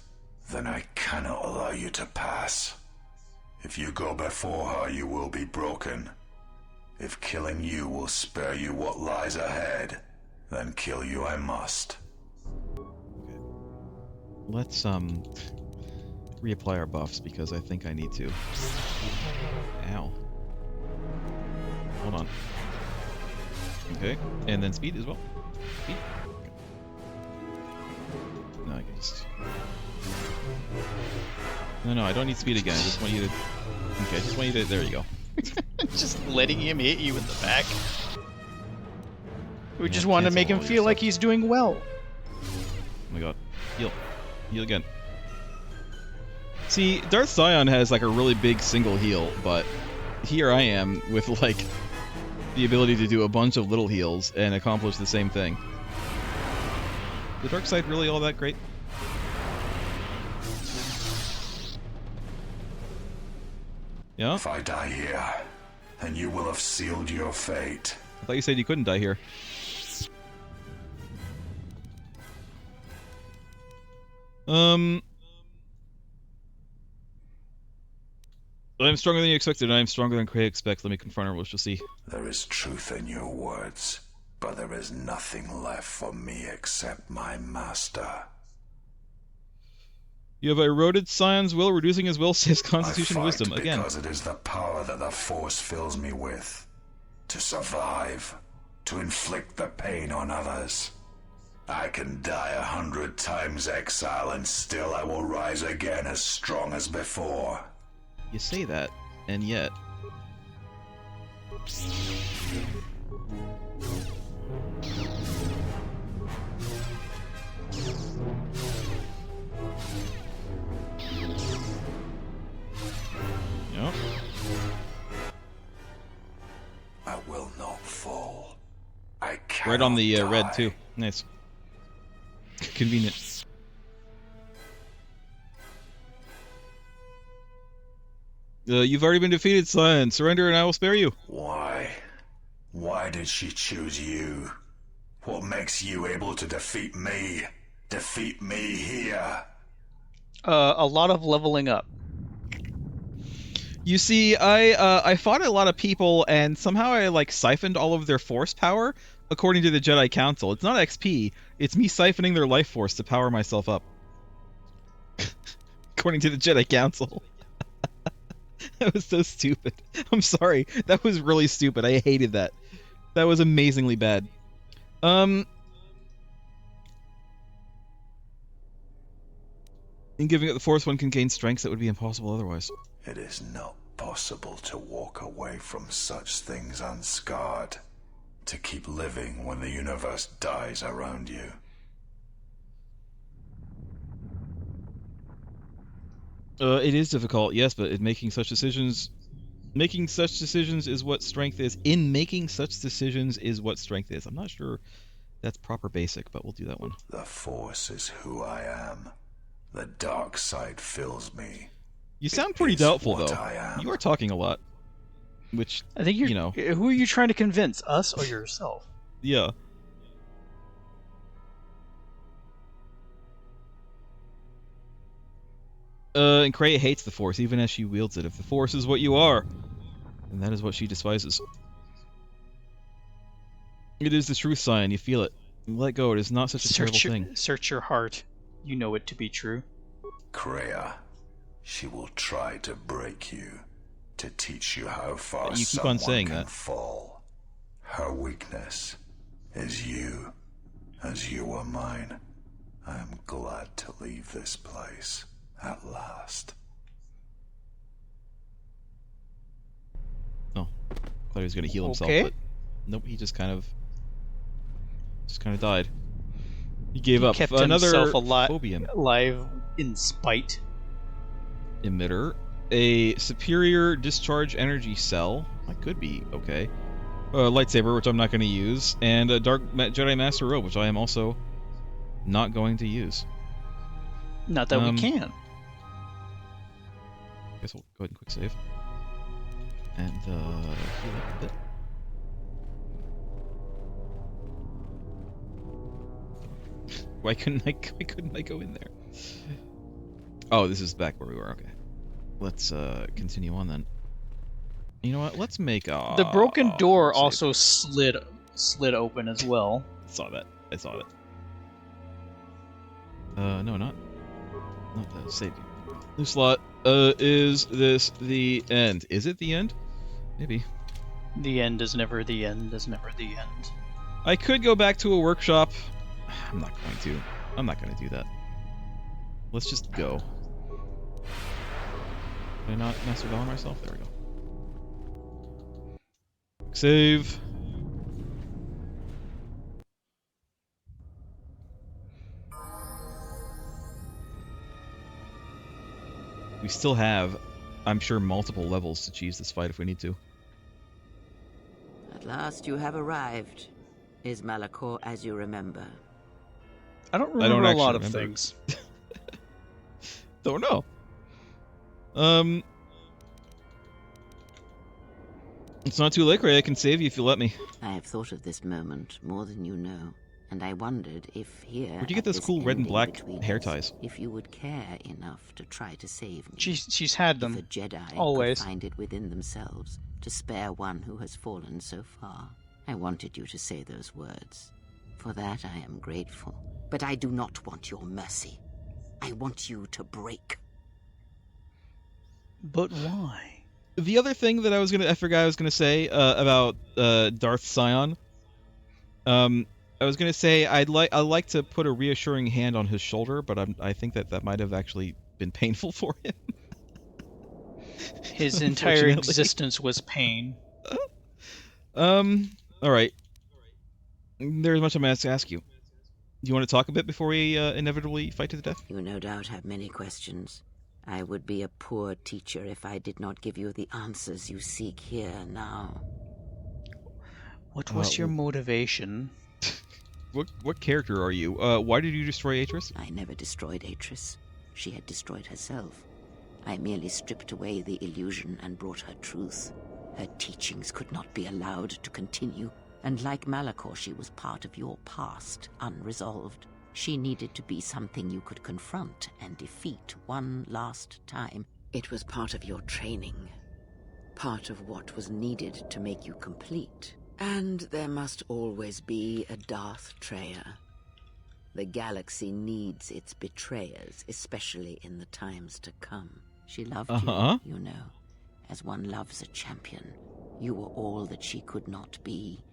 then I cannot allow you to pass. If you go before her, you will be broken. If killing you will spare you what lies ahead, then kill you I must. Let's reapply our buffs because I think I need to. Ow. Hold on. Okay, and then speed as well. Speed. Okay. No, I can just. No, I don't need speed again. I just want you to. Okay, I just want you to. There you go. Just letting him hit you in the back. We Yeah, just want to cancel make him all your feel like stuff. he's doing well. Oh my god. Heal. Heal again. See, Darth Scion has like a really big single heal, but here I am with like the ability to do a bunch of little heals and accomplish the same thing. The dark side really all that great? Yeah? If I die here, then you will have sealed your fate. I thought you said you couldn't die here. I'm stronger than you expected, and I'm stronger than Cray expects. Let me confront her, we'll just see. There is truth in your words, but there is nothing left for me except my master. You have eroded Scion's will, reducing his will saves I Constitution fight Wisdom. Again. because it is the power that the Force fills me with. To survive, to inflict the pain on others. I can die 100 times exile and still I will rise again as strong as before. You say that, and yet... Yep. I will not fall. I cannot Right on the die. red, too. Nice. Convenient. You've already been defeated, Scion. Surrender and I will spare you. Why? Why did she choose you? What makes you able to defeat me? Defeat me here? A lot of leveling up. You see, I fought a lot of people, and somehow I, like, siphoned all of their force power, according to the Jedi Council. It's not XP, it's me siphoning their life force to power myself up. According to the Jedi Council. That was so stupid. I'm sorry. That was really stupid. I hated that. That was amazingly bad. In giving it the Force, one can gain strengths that would be impossible otherwise. It is not possible to walk away from such things unscarred. To keep living when the universe dies around you. It is difficult, yes, but making such decisions is what strength is. In making such decisions is what strength is. I'm not sure that's proper basic, but we'll do that one. The Force is who I am. The dark side fills me. You sound It pretty is doubtful, what though. I am. You are talking a lot. Which, I think you know. Who are you trying to convince, us or yourself? Yeah. And Kreia hates the Force, even as she wields it. If the Force is what you are, then that is what she despises. It is the truth, Scion. You feel it. Let go. It is not such a terrible thing. Search your heart. You know it to be true. Kreia, she will try to break you, to teach you how far You keep someone on saying can that. fall. Her weakness is you, as you are mine. I am glad to leave this place, at last. Oh. Thought he was going to heal himself, Okay. but nope, he just kind of died. He gave up. Kept Another himself phobium alive in spite. emitter. A superior discharge energy cell. That could be okay. A lightsaber, which I'm not going to use. And a Dark Jedi Master Robe, which I am also not going to use. Not that we can. Guess we'll go ahead and quick save. And heal up a bit. Why couldn't I go in there? Oh, this is back where we were. Okay. Let's continue on then. You know what? Let's make a. The broken door save. also slid open as well. I saw that. No, not the save. New slot. Is this the end? Is it the end? Maybe. The end is never the end. Is never the end. I could go back to a workshop. I'm not going to. I'm not going to do that. Let's just go. Did I not Master Valor myself? There we go. Save. We still have, I'm sure, multiple levels to cheese this fight if we need to. At last you have arrived. Is Malachor as you remember? I don't remember a lot of remember. things. Don't know. It's not too late, Ray. I can save you if you let me. I have thought of this moment more than you know, and I wondered if here, Where'd you get at those this cool red and ending black between hair us, ties? if you would care enough to try to save me. She's had If them. a Jedi Always. could find it within themselves to spare one who has fallen so far. I wanted you to say those words. For that I am grateful. But I do not want your mercy. I want you to break. But why? The other thing that I forgot I was gonna say about Darth Sion. I was gonna say I'd like to put a reassuring hand on his shoulder, but I think that might have actually been painful for him. His entire existence was pain. All right. There's much I'm gonna ask you. Do you want to talk a bit before we inevitably fight to the death? You no doubt have many questions. I would be a poor teacher if I did not give you the answers you seek here now. What was your motivation? What character are you? Why did you destroy Atris? I never destroyed Atris. She had destroyed herself. I merely stripped away the illusion and brought her truth. Her teachings could not be allowed to continue, and like Malachor, she was part of your past, unresolved. She needed to be something you could confront and defeat one last time. It was part of your training, part of what was needed to make you complete. And there must always be a Darth Treya. The galaxy needs its betrayers, especially in the times to come. She loved you, you know, as one loves a champion. You were all that she could not be.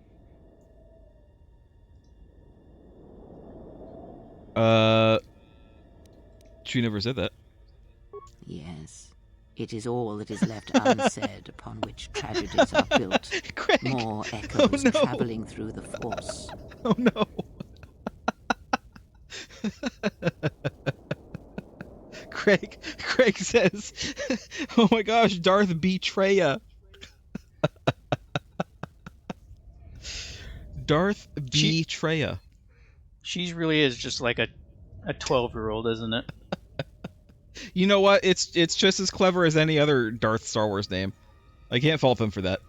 She never said that. Yes. It is all that is left unsaid upon which tragedies are built. Craig! More echoes no. traveling through the Force. Oh no! Craig says, "Oh my gosh, Darth Betraya." Darth Betraya. She really is just like a 12-year-old, isn't it? You know what? It's just as clever as any other Darth Star Wars name. I can't fault them for that.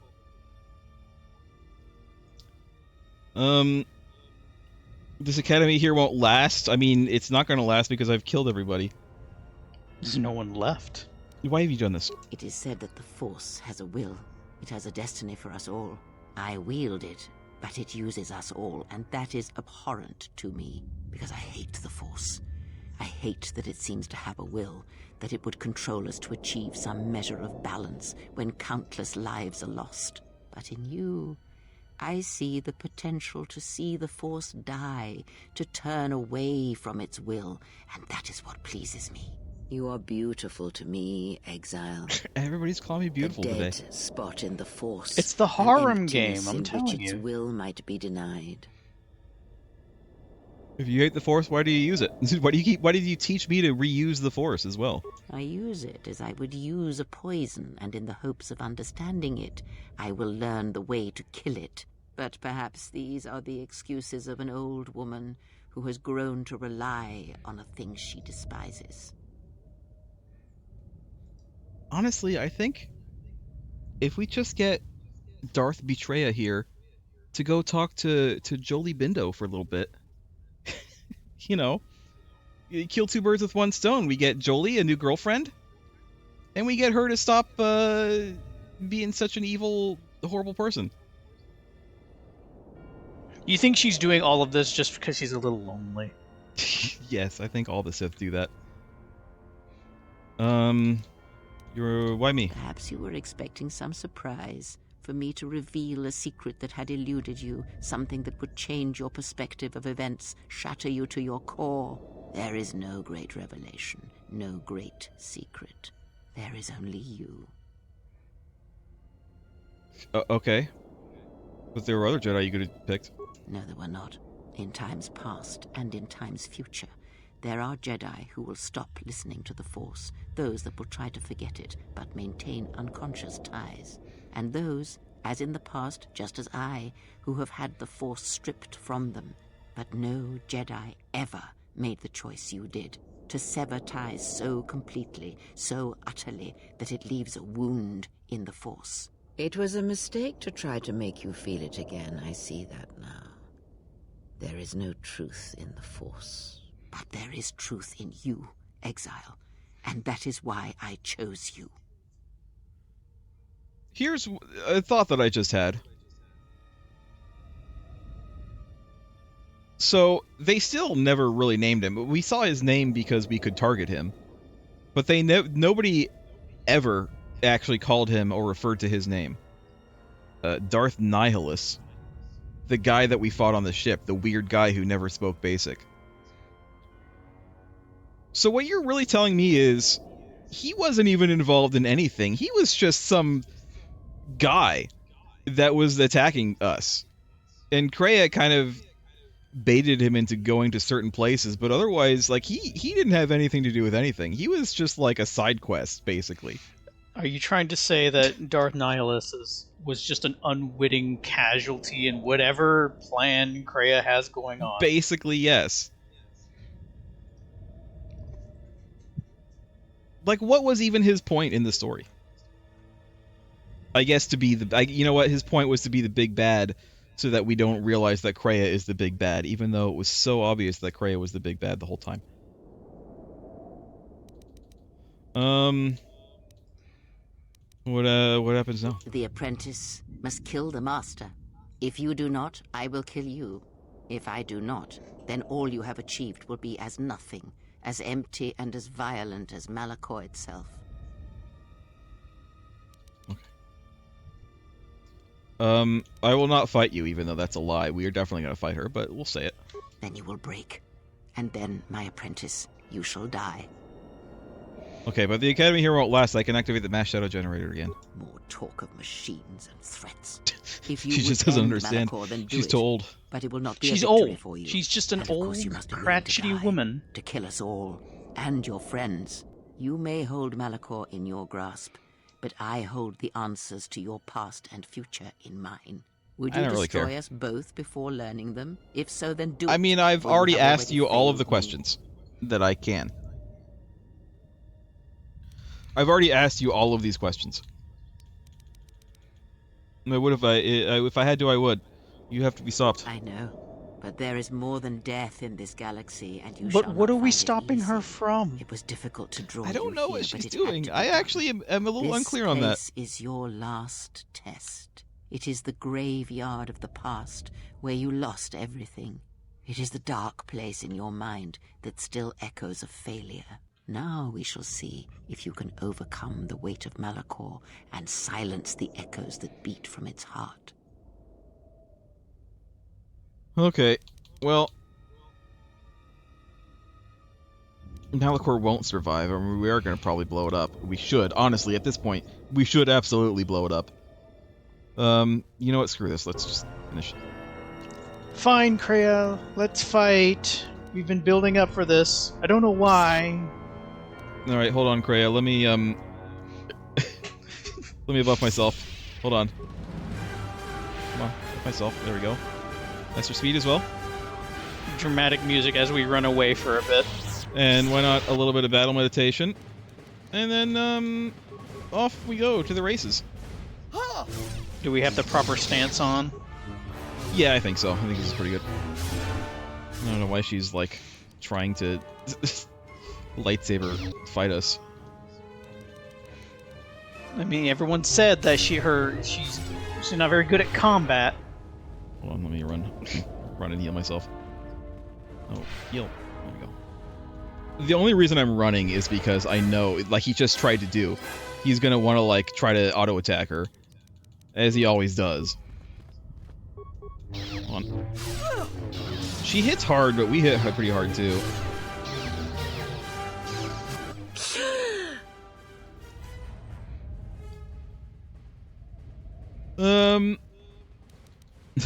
This academy here won't last. I mean, it's not going to last because I've killed everybody. There's no one left. Why have you done this? It is said that the Force has a will. It has a destiny for us all. I wield it, but it uses us all, and that is abhorrent to me, because I hate the Force. I hate that it seems to have a will, that it would control us to achieve some measure of balance when countless lives are lost. But in you, I see the potential to see the Force die, to turn away from its will, and that is what pleases me. You are beautiful to me, Exile. Everybody's calling me beautiful a dead today. spot in the Force. It's the an harem emptiness game, I'm in telling which its you. will might be denied. If you hate the Force, why do you use it? Why did you teach me to reuse the Force as well? I use it as I would use a poison, and in the hopes of understanding it, I will learn the way to kill it. But perhaps these are the excuses of an old woman who has grown to rely on a thing she despises. Honestly, I think if we just get Darth Betraya here to go talk to Jolie Bindo for a little bit, you know, you kill two birds with one stone. We get Jolie a new girlfriend, and we get her to stop being such an evil, horrible person. You think she's doing all of this just because she's a little lonely? Yes, I think all the Sith do that. Why me? Perhaps you were expecting some surprise, for me to reveal a secret that had eluded you, something that would change your perspective of events, shatter you to your core. There is no great revelation, no great secret. There is only you. Okay. But there were other Jedi you could have picked. No, there were not. In times past and in times future, there are Jedi who will stop listening to the Force, those that will try to forget it, but maintain unconscious ties. And those, as in the past, just as I, who have had the Force stripped from them. But no Jedi ever made the choice you did, to sever ties so completely, so utterly, that it leaves a wound in the Force. It was a mistake to try to make you feel it again. I see that now. There is no truth in the Force. But there is truth in you, Exile. And that is why I chose you. Here's a thought that I just had. So, they still never really named him. We saw his name because we could target him. But nobody ever actually called him or referred to his name. Darth Nihilus. The guy that we fought on the ship. The weird guy who never spoke Basic. So what you're really telling me is, he wasn't even involved in anything. He was just some guy that was attacking us. And Kreia kind of baited him into going to certain places, but otherwise, like, he didn't have anything to do with anything. He was just like a side quest, basically. Are you trying to say that Darth Nihilus was just an unwitting casualty in whatever plan Kreia has going on? Basically, yes. Like, what was even his point in the story? I guess to be you know what? His point was to be the big bad, so that we don't realize that Kreia is the big bad, even though it was so obvious that Kreia was the big bad the whole time. What happens now? The apprentice must kill the master. If you do not, I will kill you. If I do not, then all you have achieved will be as nothing, as empty and as violent as Malachor itself. I will not fight you, even though that's a lie. We are definitely going to fight her, but we'll say it. Then you will break. And then, my apprentice, you shall die. Okay, but the Academy here won't last. I can activate the mass shadow generator again. More talk of machines and threats. If you She just doesn't understand. Malachor, then do She's it. too old. But it will not be She's a victory old. for you. She's just an And of old, course you must be willing to crotchety die, woman. to kill us all, and your friends. You may hold Malachor in your grasp, but I hold the answers to your past and future in mine. Would I you don't really destroy care. us both before learning them? If so, then do it. I mean, I've for you already have asked you all of the failed me. questions that I can. I've already asked you all of these questions. What if I had to, I would. You have to be stopped. I know, but there is more than death in this galaxy, and you But shall what not are we find it stopping her easy. from? It was difficult to draw I don't you know here, what but she's it had doing. to be I done. actually am a little This unclear on that. place is your last test. It is the graveyard of the past, where you lost everything. It is the dark place in your mind that still echoes of failure. Now we shall see if you can overcome the weight of Malachor and silence the echoes that beat from its heart. Okay, well... Malachor won't survive. I mean, we are going to probably blow it up. We should. Honestly, at this point, we should absolutely blow it up. You know what? Screw this. Let's just finish it. Fine, Kreia. Let's fight. We've been building up for this. I don't know why. Alright, hold on, Kreia. Let me, let me buff myself. Hold on. Come on, buff myself. There we go. That's for speed as well. Dramatic music as we run away for a bit. And why not a little bit of battle meditation? And then, off we go to the races. Do we have the proper stance on? Yeah, I think so. I think this is pretty good. I don't know why she's, like, trying to lightsaber fight us. I mean, everyone said that she's not very good at combat. Hold on, let me run. Run and heal myself. Oh, heal. There we go. The only reason I'm running is because I know, like he just tried to do, he's gonna want to, like, try to auto-attack her. As he always does. Hold on. She hits hard, but we hit her pretty hard, too.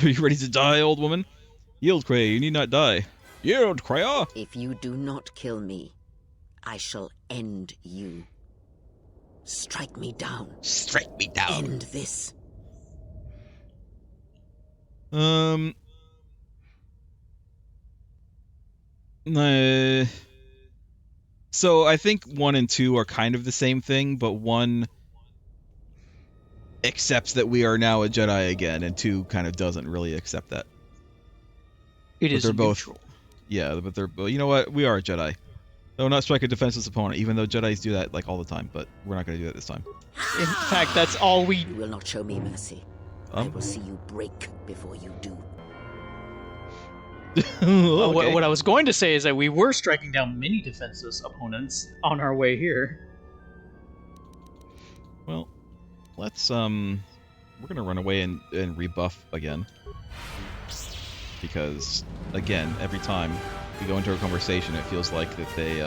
Are you ready to die, old woman? Yield, Kreia, you need not die. Yield, Kreia! If you do not kill me, I shall end you. Strike me down. Strike me down. End this. So I think 1 and 2 are kind of the same thing, but 1 accepts that we are now a Jedi again, and 2 kind of doesn't really accept that. It But is they're both- neutral. Yeah, but they're you know what? We are a Jedi. Though not strike a defenseless opponent, even though Jedis do that like all the time, but we're not going to do that this time. In fact, that's all we. You will not show me mercy. I will see you break before you do. Okay. What I was going to say is that we were striking down many defenseless opponents on our way here. Well, let's we're gonna run away and rebuff again. Because again, every time we go into a conversation it feels like that they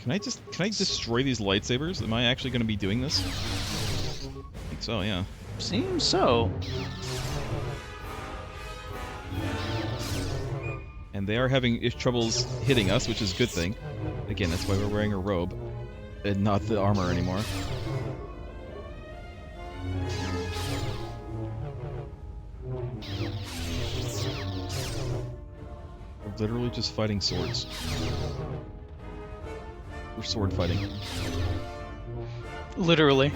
Can I destroy these lightsabers? Am I actually gonna be doing this? I think so, yeah. Seems so. And they are having troubles hitting us, which is a good thing. Again, that's why we're wearing a robe and not the armor anymore. We're literally just fighting swords. We're sword fighting. Literally.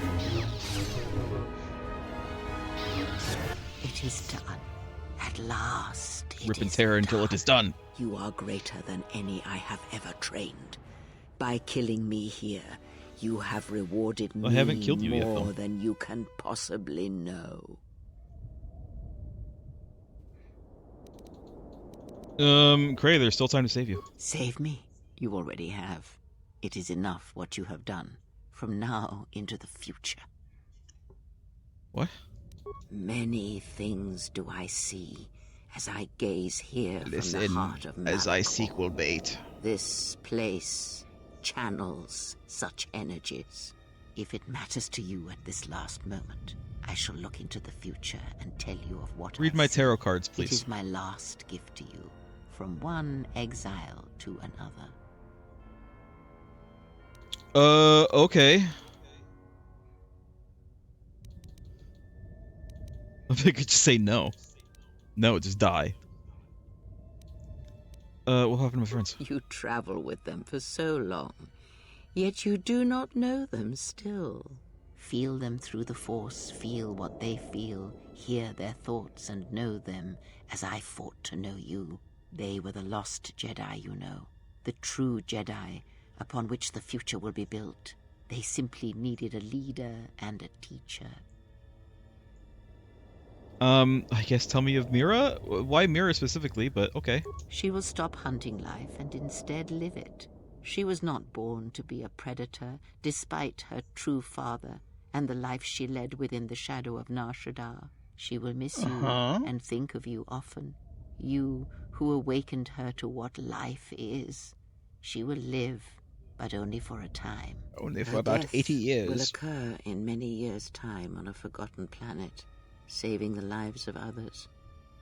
It is done. At last. Rip and tear until it is done. You are greater than any I have ever trained. By killing me here, you have rewarded me I haven't killed you yet, more though. than you can possibly know. Cray, there's still time to save you. Save me. You already have. It is enough what you have done. From now into the future. What? Many things do I see as I gaze here from the Listen, heart of as I Malachor. sequel bait. This place channels such energies. If it matters to you at this last moment, I shall look into the future and tell you of what Read I my see. tarot cards, It please. is my last gift to you, from one exile to another. Okay. I think I could just say no. No, just die. What happened to my friends? You travel with them for so long, yet you do not know them still. Feel them through the Force, feel what they feel, hear their thoughts and know them as I fought to know you. They were the lost Jedi, you know, the true Jedi upon which the future will be built. They simply needed a leader and a teacher. I guess tell me of Mira? Why Mira specifically, but okay. She will stop hunting life and instead live it. She was not born to be a predator, despite her true father and the life she led within the shadow of Nar Shaddaa. She will miss you and think of you often. You who awakened her to what life is. She will live, but only for a time. Only for Her about death 80 will years. occur in many years' time on a forgotten planet, saving the lives of others.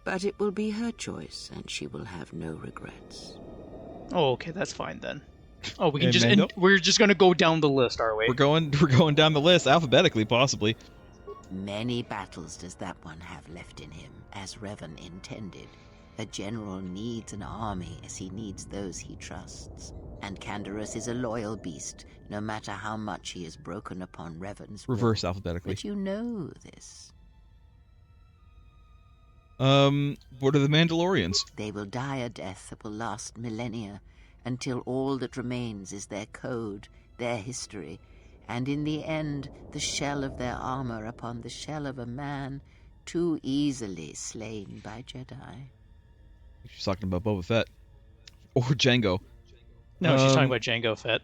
But it will be her choice, and she will have no regrets. Oh, okay, that's fine then. Oh, we can And just Mando? we're just gonna go down the list, are we? We're going down the list alphabetically, possibly. Many battles does that one have left in him, as Revan intended. A general needs an army as he needs those he trusts. And Canderous is a loyal beast, no matter how much he is broken upon Revan's will. Reverse alphabetically. But you know this. What are the Mandalorians? They will die a death that will last millennia, until all that remains is their code, their history, and in the end, the shell of their armor upon the shell of a man too easily slain by Jedi. She's talking about Boba Fett. Or Jango. No, she's talking about Jango Fett.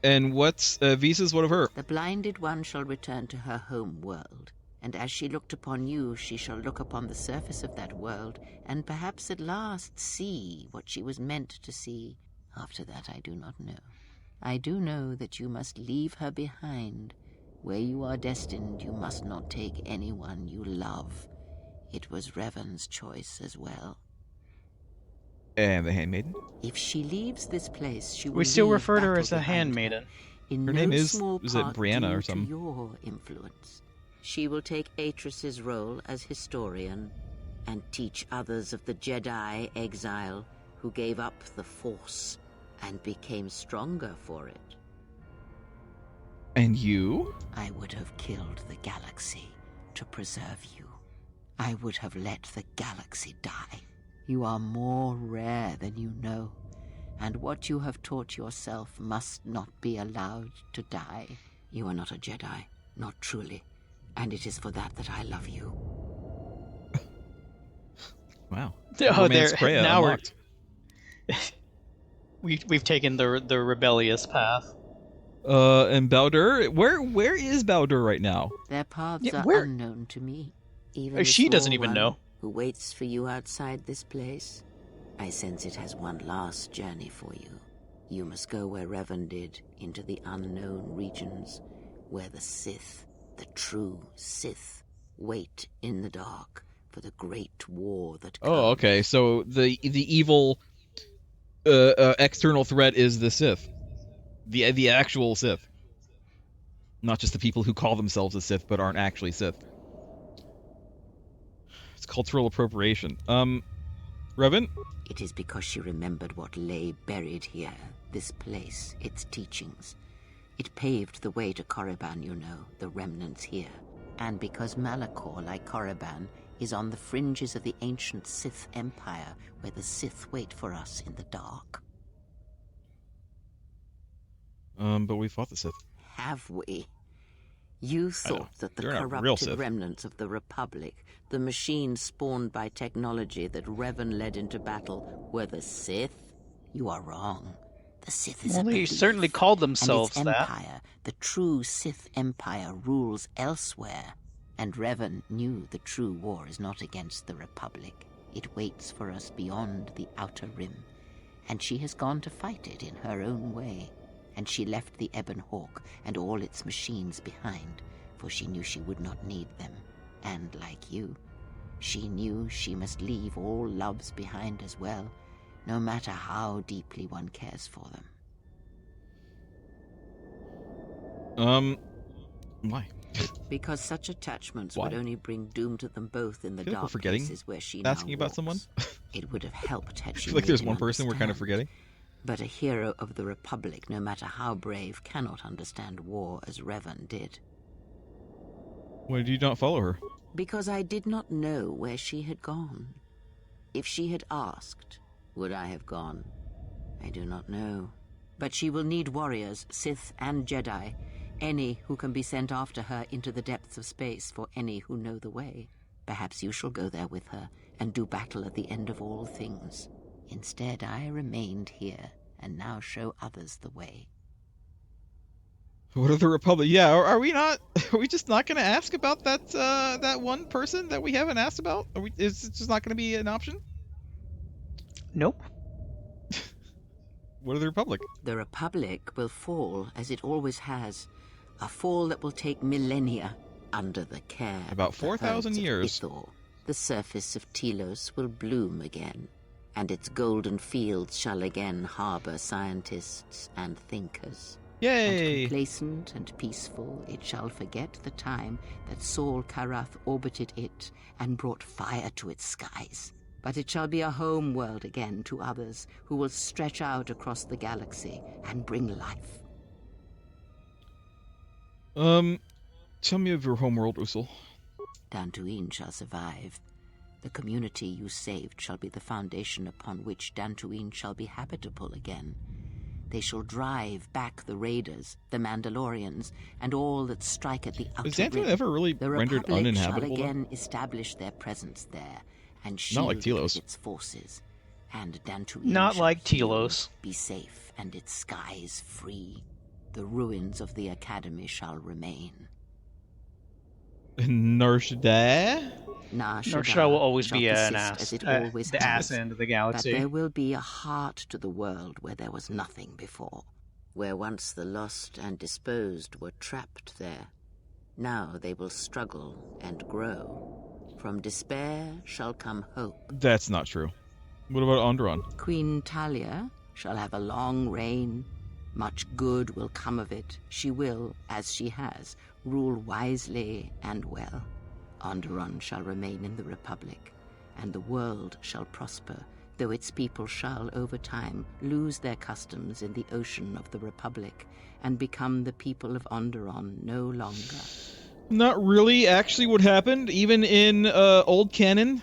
And what's Visa's one of her? The blinded one shall return to her home world, and as she looked upon you, she shall look upon the surface of that world, and perhaps at last see what she was meant to see. After that I do not know. I do know that you must leave her behind. Where you are destined, you must not take anyone you love. It was Revan's choice as well. And the Handmaiden? If she leaves this place, she will We still leave refer to her battle as the behind handmaiden. In Her no name is small it part Brianna due or to something? your influence. She will take Atris's role as historian and teach others of the Jedi exile who gave up the Force and became stronger for it. And you? I would have killed the galaxy to preserve you. I would have let the galaxy die. You are more rare than you know, and what you have taught yourself must not be allowed to die. You are not a Jedi, not truly, and it is for that I love you. Wow. Oh, Romance there Kreia now unlocked. we've taken the rebellious path. And Baldur, where is Baldur right now? Their paths Yeah, are where- unknown to me. Even the She doesn't small even one know. who waits for you outside this place. I sense it has one last journey for you. You must go where Revan did, into the unknown regions, where the Sith, the true Sith, wait in the dark for the great war that comes. Oh, okay. So the evil external threat is the Sith. The actual Sith. Not just the people who call themselves a Sith but aren't actually Sith. It's cultural appropriation. Revan? It is because she remembered what lay buried here, this place, its teachings. It paved the way to Korriban, you know, the remnants here. And because Malachor, like Korriban, is on the fringes of the ancient Sith Empire, where the Sith wait for us in the dark. But we fought the Sith. Have we? You thought that the You're not real corrupted Sith. remnants of the Republic, the machines spawned by technology that Revan led into battle, were the Sith? You are wrong. The Sith is Well, a they belief, certainly called and themselves its that. empire, the true Sith Empire, rules elsewhere. And Revan knew the true war is not against the Republic. It waits for us beyond the Outer Rim, and she has gone to fight it in her own way. And she left the Ebon Hawk and all its machines behind, for she knew she would not need them. And like you, she knew she must leave all loves behind as well, no matter how deeply one cares for them. Why? Because such attachments Why? would only bring doom to them both in the I feel like we're dark forgetting places where she asking now about walks. someone. It would have helped had I she feel like made there's him one person we're kind of understand. forgetting. But a hero of the Republic, no matter how brave, cannot understand war as Revan did. Why did you not follow her? Because I did not know where she had gone. If she had asked, would I have gone? I do not know. But she will need warriors, Sith and Jedi, any who can be sent after her into the depths of space for any who know the way. Perhaps you shall go there with her and do battle at the end of all things. Instead, I remained here and now show others the way. What of the Republic? Yeah, are we not? Are we just not going to ask about that that one person that we haven't asked about? Is it just not going to be an option? Nope. What of the Republic? The Republic will fall, as it always has. A fall that will take millennia under the care About of the 4,000 herds of years. Ithor. The surface of Telos will bloom again, and its golden fields shall again harbor scientists and thinkers. Yay! And complacent and peaceful, it shall forget the time that Saul Karath orbited it and brought fire to its skies. But it shall be a home world again to others who will stretch out across the galaxy and bring life. Tell me of your homeworld, Usul. Dantooine shall survive. The community you saved shall be the foundation upon which Dantooine shall be habitable again. They shall drive back the raiders, the Mandalorians, and all that strike at the outer Was Dantooine rim. ever really The rendered Republic uninhabitable? shall again establish their presence there and Not shield like it Telos. with its forces. And Dantooine Not shall like heal, Telos. be safe, and its skies free. The ruins of the Academy shall remain. Narshada? Nar Shaddaa will always shall be an persist ass. as it always the has. ass end of the But galaxy. there will be a heart to the world where there was nothing before. Where once the lost and disposed were trapped there. Now they will struggle and grow. From despair shall come hope. That's not true. What about Onderon? Queen Talia shall have a long reign. Much good will come of it. She will, as she has, rule wisely and well. Onderon shall remain in the Republic, and the world shall prosper though its people shall, over time, lose their customs in the ocean of the Republic and become the people of Onderon no longer. Not really actually what happened. Even in old canon,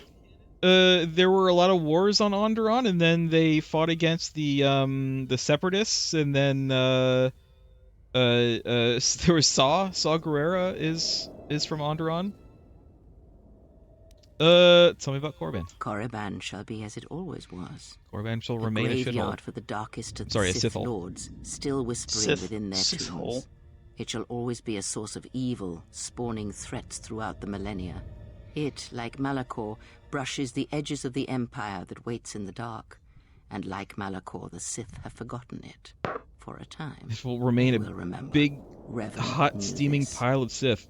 there were a lot of wars on Onderon, and then they fought against the Separatists, and then there was Saw Gerrera is from Onderon. Tell me about Korriban. Korriban shall be as it always was. Korriban shall A remain a graveyard shithole. for the darkest of Sorry, a the Sith Sithole. Lords, still whispering within their Sith hole. tombs. It shall always be a source of evil, spawning threats throughout the millennia. It, like Malachor, brushes the edges of the Empire that waits in the dark. And like Malachor, the Sith have forgotten it. For a time. It will remain We'll a remember. big, Revan hot, knew steaming this. pile of Sith.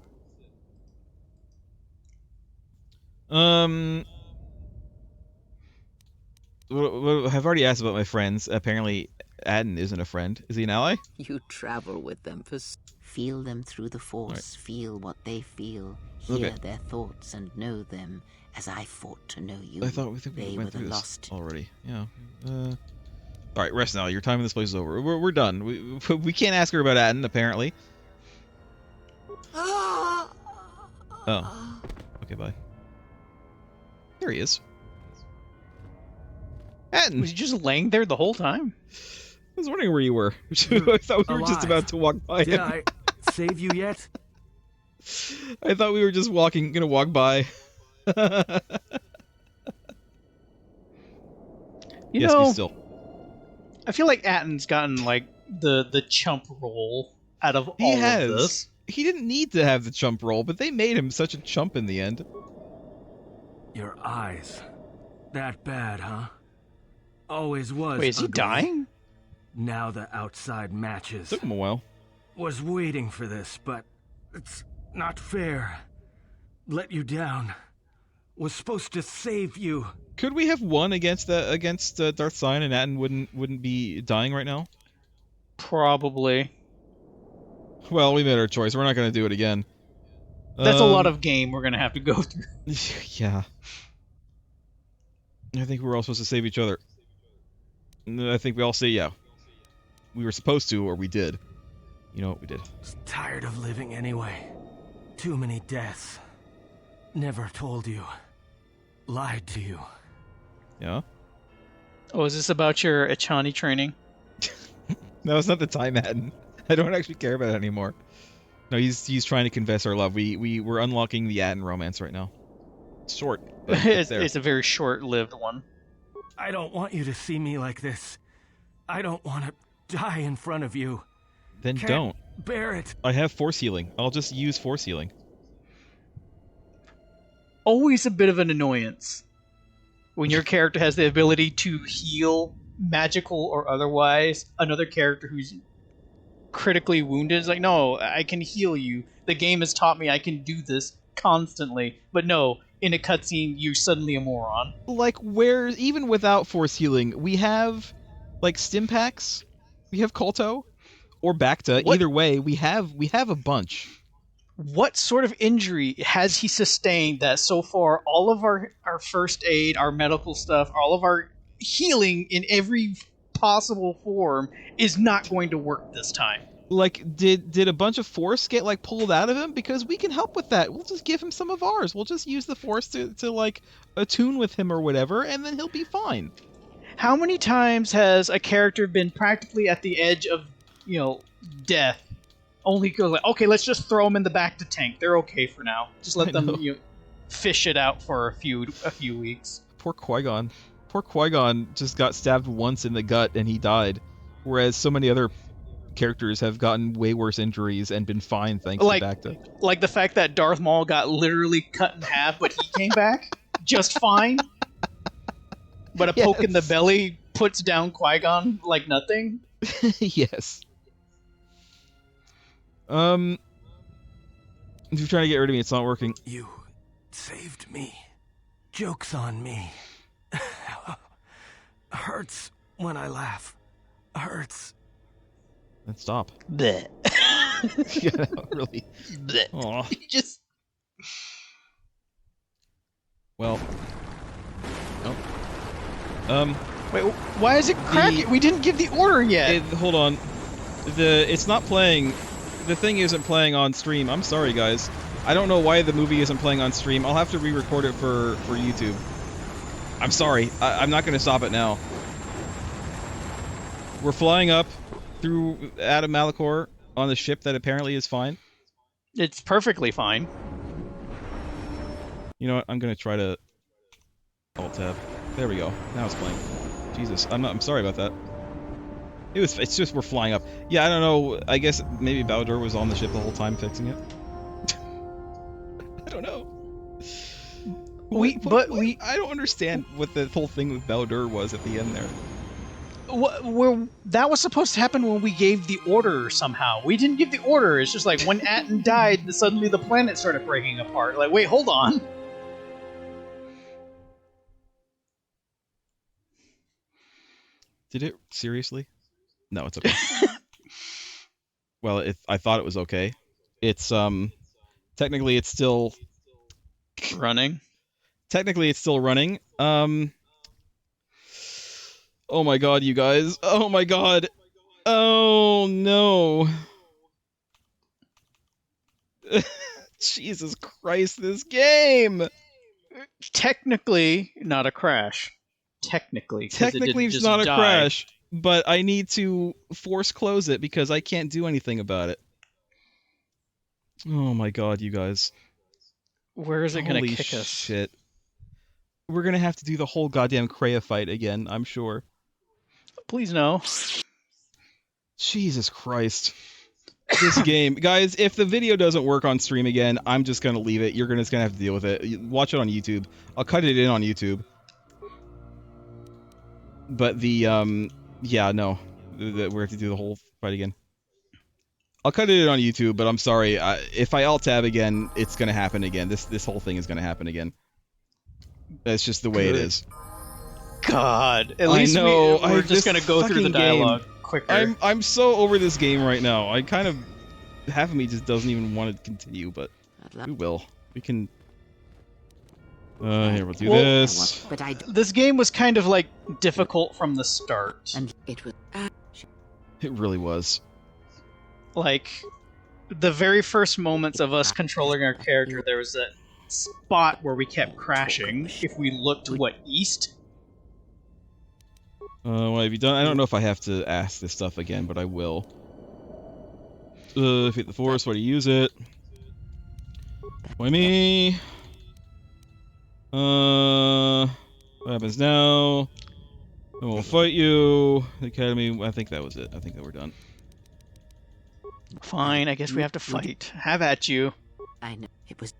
I've already asked about my friends. Apparently, Adden isn't a friend. Is he an ally? You travel with them for... Feel them through the Force. Right. Feel what they feel. Hear Okay. their thoughts and know them as I fought to know you. I thought we They were went the through this lost. already. Yeah. All right, rest now. Your time in this place is over. We're done. We can't ask her about Adden, apparently. Oh. Okay, bye. There he is. Adden! Was he just laying there the whole time? I was wondering where you were. I thought we were just Alive. about to walk by Did him. I save you yet? I thought we were just gonna walk by. You Yes, know, be still. I feel like Atten's gotten like the chump role out of He all has. of this. He didn't need to have the chump role, but they made him such a chump in the end. Your eyes. That bad, huh? Always was. Wait, is he ugly. dying? Now the outside matches. Took him a while. Was waiting for this, but it's not fair. Let you down. Was supposed to save you. Could we have won against Darth Sion and Atten wouldn't be dying right now? Probably. Well, we made our choice. We're not going to do it again. That's a lot of game we're gonna have to go through. Yeah. I think we were all supposed to save each other. I think we all say, yeah. We were supposed to, or we did. You know what we did. Was tired of living anyway. Too many deaths. Never told you. Lied to you. Yeah? Oh, is this about your Echani training? No, it's not the time, Atten. I don't actually care about it anymore. No, he's trying to confess our love. We're unlocking the Atten romance right now. It's short, but it's there. It's a very short-lived one. I don't want you to see me like this. I don't want to die in front of you. Then Can't don't. bear it. I have force healing. I'll just use force healing. Always a bit of an annoyance when your character has the ability to heal, magical or otherwise, another character who's critically wounded is like, no, I can heal you. The game has taught me I can do this constantly. But no, in a cutscene, you're suddenly a moron. Like, where, even without force healing, we have, like, stim packs, we have Kolto, or Bacta. What- Either way, we have a bunch. What sort of injury has he sustained that so far all of our first aid, our medical stuff, all of our healing in every possible form is not going to work this time? Like, did a bunch of force get, like, pulled out of him? Because we can help with that. We'll just give him some of ours. We'll just use the force to like, attune with him or whatever, and then he'll be fine. How many times has a character been practically at the edge of, death, only go like, okay, let's just throw them in the back to tank. They're okay for now. Just let I them, know. fish it out for a few weeks. Poor Qui-Gon. Poor Qui-Gon just got stabbed once in the gut and he died. Whereas so many other characters have gotten way worse injuries and been fine thanks Like- to Bacta. Like the fact that Darth Maul got literally cut in half, but he came back just fine. But a poke in the Yes. belly puts down Qui-Gon like nothing. Yes. If you're trying to get rid of me, it's not working. You saved me. Joke's on me. Hurts when I laugh. Hurts. Then stop. Blech. Yeah, really. Blech. Aw. Just Well. Nope. Wait, why is it cracking? We didn't give the order yet. Hold on. It's not playing. The thing isn't playing on stream. I'm sorry, guys. I don't know why the movie isn't playing on stream. I'll have to re-record it for YouTube. I'm sorry. I'm not going to stop it now. We're flying up through Adam Malachor on the ship that apparently is fine. It's perfectly fine. You know what? I'm going to try to Alt-tab. There we go. Now it's playing. Jesus. I'm sorry about that. It's just we're flying up. Yeah, I don't know. I guess maybe Baldur was on the ship the whole time fixing it. I don't know. I don't understand what the whole thing with Baldur was at the end there. That was supposed to happen when we gave the order somehow. We didn't give the order. It's just like when Atten died, suddenly the planet started breaking apart. Like, wait, hold on. Did it seriously? No, it's okay. Well, I thought it was okay. It's technically it's still running. Technically it's still running. Oh my god, you guys. Oh my god. Oh no. Jesus Christ, this game. Technically not a crash. Technically it's not a crash. But I need to force close it because I can't do anything about it. Oh my god, you guys. Where is it going to kick us? Shit. We're going to have to do the whole goddamn Kreia fight again, I'm sure. Please no. Jesus Christ. This game. Guys, if the video doesn't work on stream again, I'm just going to leave it. You're just going to have to deal with it. Watch it on YouTube. I'll cut it in on YouTube. But the, yeah, no. We have to do the whole fight again. I'll cut it on YouTube, but I'm sorry. If I Alt-tab again, it's going to happen again. This whole thing is going to happen again. That's just the way it is. God. At least we're just going to go through the dialogue quicker. I'm so over this game right now. I kind of... Half of me just doesn't even want to continue, but we will. We can... here, we'll do this. This game was kind of, like, difficult from the start. And it was... It really was. Like, the very first moments of us controlling our character, there was that spot where we kept crashing. If we looked, east? What have you done? I don't know if I have to ask this stuff again, but I will. Hit the forest, why do you use it? Why me? What happens now? I will fight you. The academy, I think that was it. I think that we're done. Fine, I guess we have to fight. Have at you. I know.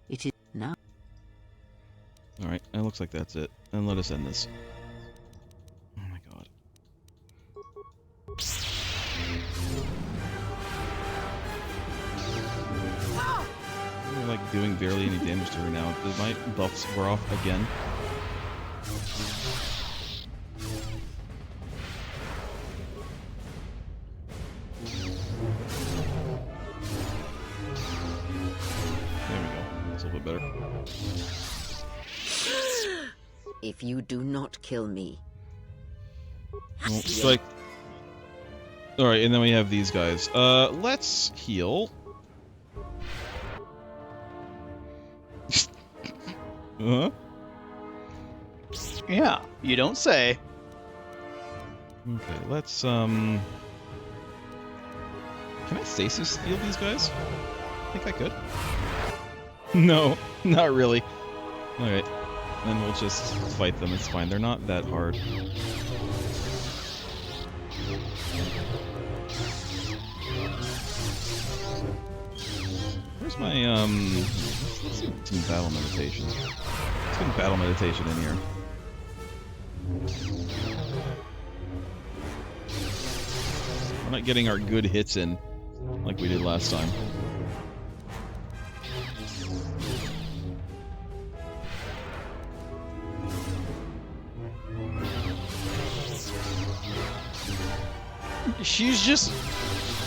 It is now. Alright, it looks like that's it. And let us end this. Oh my god. We're like doing barely any damage to her now. Did my buffs wear off again? Better. If you do not kill me. Well, strike. Alright, and then we have these guys. Let's heal. Uh-huh. Yeah, you don't say. Okay, let's, Can I stasis heal these guys? I think I could. No, not really. Alright, then we'll just fight them, it's fine. They're not that hard. Where's my, let's do some battle meditation. Let's get battle meditation in here. We're not getting our good hits in like we did last time. She's just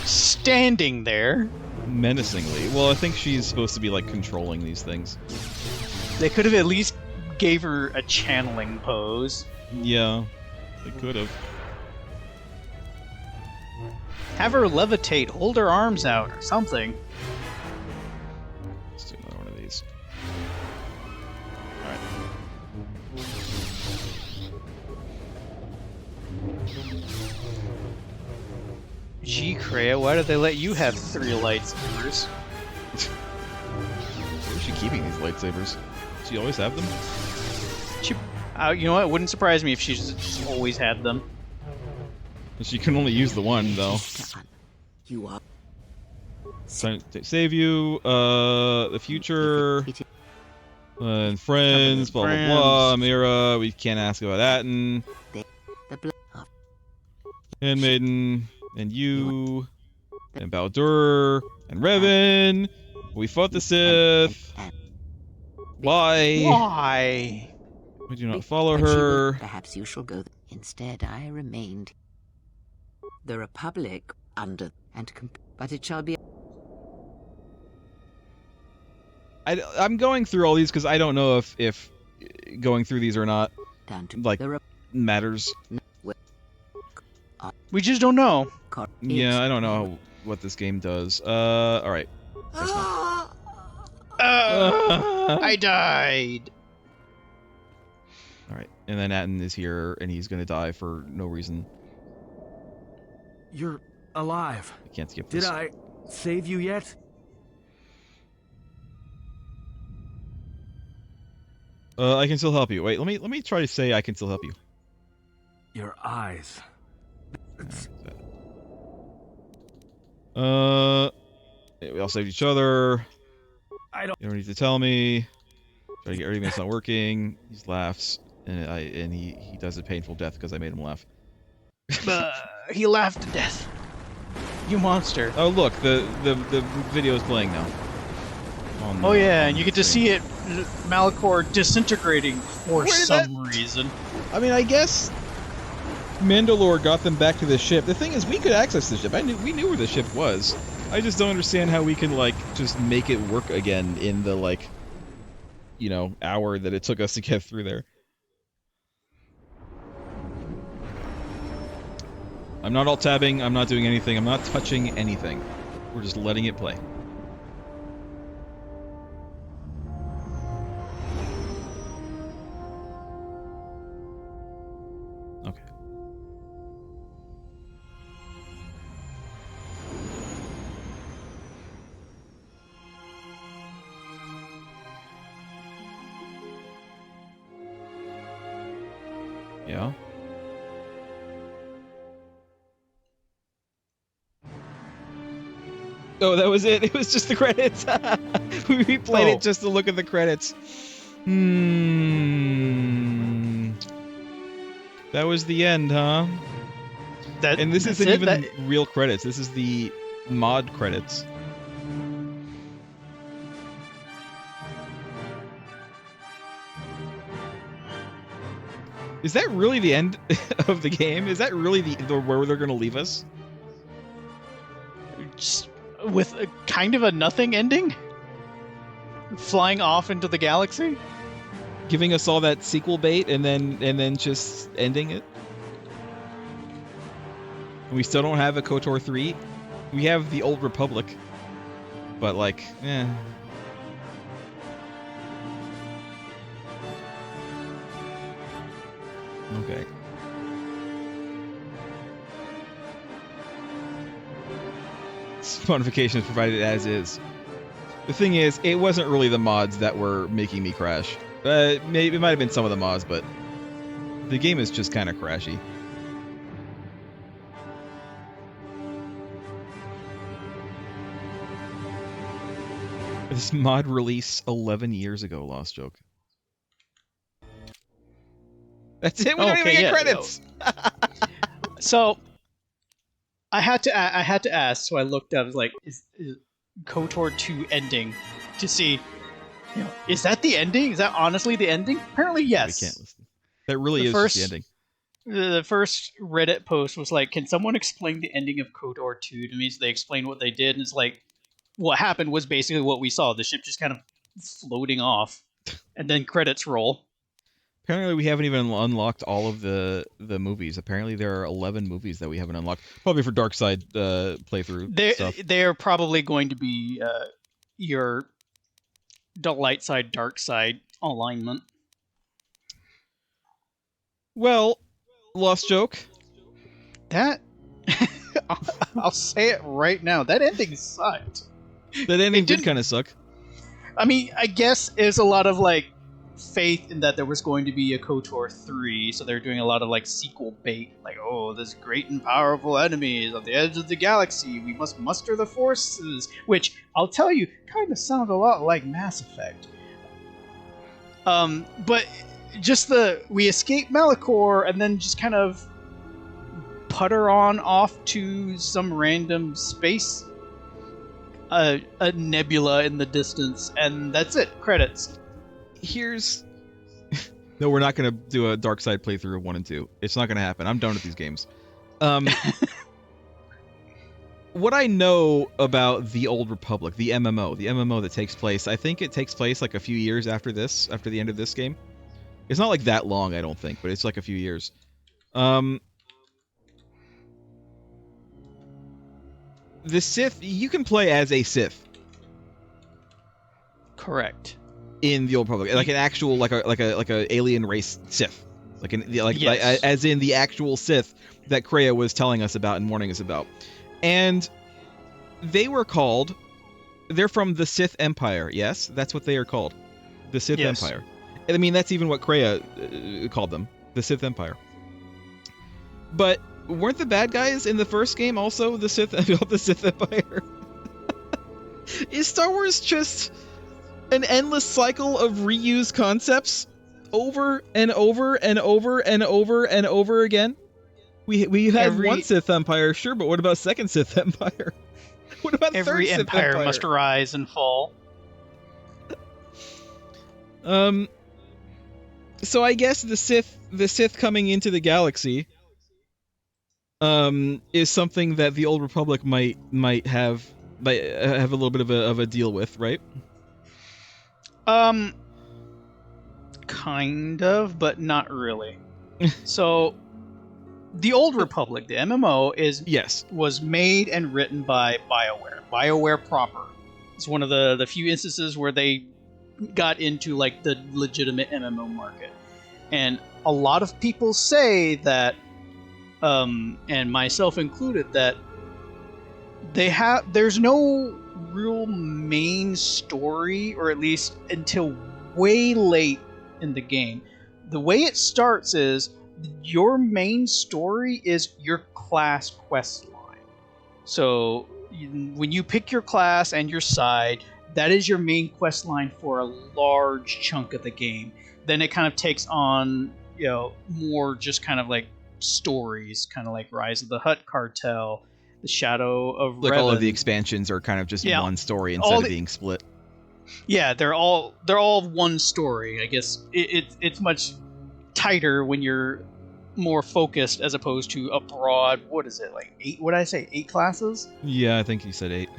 standing there. Menacingly. Well, I think she's supposed to be, like, controlling these things. They could have at least gave her a channeling pose. Yeah. They could have. Have her levitate, hold her arms out, or something. Let's do another one of these. Alright. Gee, Kreia, why did they let you have 3 lightsabers? Where is she keeping these lightsabers? Does she always have them? She, you know what? It wouldn't surprise me if she's just always had them. She can only use the one, though. You are. Trying to save you, the future, and friends, blah blah blah, Mira, we can't ask about Atten, Handmaiden, and you, and Baldur, and Revan, we fought the Sith, why? Why? We do not follow But she will- her. Perhaps you shall go. Instead, I remained. The Republic under and but it shall be. I'm going through all these because I don't know if going through these or not Down to like the matters. We just don't know. Yeah, I don't know what this game does. All right. I died. All right, and then Atten is here, and he's gonna die for no reason. You're alive. I can't skip Did this. I save you yet? I can still help you. Wait, let me try to say I can still help you. Your eyes. We all saved each other. I don't. You don't need to tell me. Try to get everything that's not working. He laughs, and he does a painful death because I made him laugh. He laughed to death. You monster. Oh look, the video is playing now. Oh yeah, and you get to see it, Malachor disintegrating for Where did some reason. I mean, I guess Mandalore got them back to the ship. The thing is, we could access the ship. We knew where the ship was. I just don't understand how we can like just make it work again in the like, you know, hour that it took us to get through there. I'm not alt-tabbing. I'm not doing anything. I'm not touching anything. We're just letting it play. Okay. Yeah. Oh, that was it. It was just the credits. We played it just to look at the credits. That was the end, huh? And this isn't even real credits. This is the mod credits. Is that really the end of the game? Is that really the where they're going to leave us? Just with a kind of a nothing ending? Flying off into the galaxy? Giving us all that sequel bait and then just ending it? And we still don't have a KOTOR 3? We have the Old Republic. But like, eh. Okay. Modifications provided as is. The thing is, it wasn't really the mods that were making me crash. Maybe it might have been some of the mods, but the game is just kind of crashy. This mod release 11 years ago, Lost Joke. That's it. We don't even get credits. So I had to ask. So I looked up. I was like, is KOTOR 2 ending to see? You know, is that the ending? Is that honestly the ending? Apparently, yes. We can't listen. That really is just the ending. The first Reddit post was like, "Can someone explain the ending of KOTOR 2 to me?" So they explained what they did, and it's like, what happened was basically what we saw. The ship just kind of floating off, and then credits roll. Apparently, we haven't even unlocked all of the movies. Apparently, there are 11 movies that we haven't unlocked. Probably for Dark Side playthrough stuff. They're probably going to be your light side, dark side alignment. Well, Lost Joke. That I'll say it right now. That ending sucked. That ending did kind of suck. I mean, I guess there's a lot of like faith in that there was going to be a KOTOR 3, so they're doing a lot of like sequel bait, like, oh, this great and powerful enemies on the edge of the galaxy, we must muster the forces, which I'll tell you kind of sound a lot like Mass Effect. But just we escape Malachor and then just kind of putter on off to some random space, a nebula in the distance, and that's it. Credits. Here's no, we're not gonna do a Dark Side playthrough of 1 and 2. It's not gonna happen. I'm done with these games. What I know about the Old Republic, the MMO that takes place, I think it takes place like a few years after the end of this game. It's not like that long, I don't think, but it's like a few years. The Sith, you can play as a Sith. Correct. In the Old Republic, like an actual, like a alien race Sith, Yes. as in the actual Sith that Kreia was telling us about and warning us about, and they're from the Sith Empire. Yes, that's what they are called, the Sith Empire. And I mean, that's even what Kreia called them, the Sith Empire. But weren't the bad guys in the first game also the Sith Empire? Is Star Wars just an endless cycle of reused concepts over and over and over and over and over again? We had one Sith Empire, sure, but what about second Sith Empire? What about every third Sith empire must rise and fall? So I guess the Sith coming into the galaxy is something that the Old Republic might have a little bit of a deal with, right? Kind of, but not really. So, the Old Republic, the MMO, was made and written by BioWare. BioWare proper. It's one of the few instances where they got into like the legitimate MMO market. And a lot of people say that, and myself included, that there's no real main story, or at least until way late in the game. The way it starts is your main story is your class quest line. So when you pick your class and your side, that is your main quest line for a large chunk of the game. Then it kind of takes on, more just kind of like stories, kind of like Rise of the Hutt Cartel, the Shadow of Revan. Like all of the expansions are kind of just one story instead of being split. Yeah, they're all one story. I guess it's much tighter when you're more focused as opposed to a broad. What is it, like 8? What did I say? 8 classes? Yeah, I think you said 8.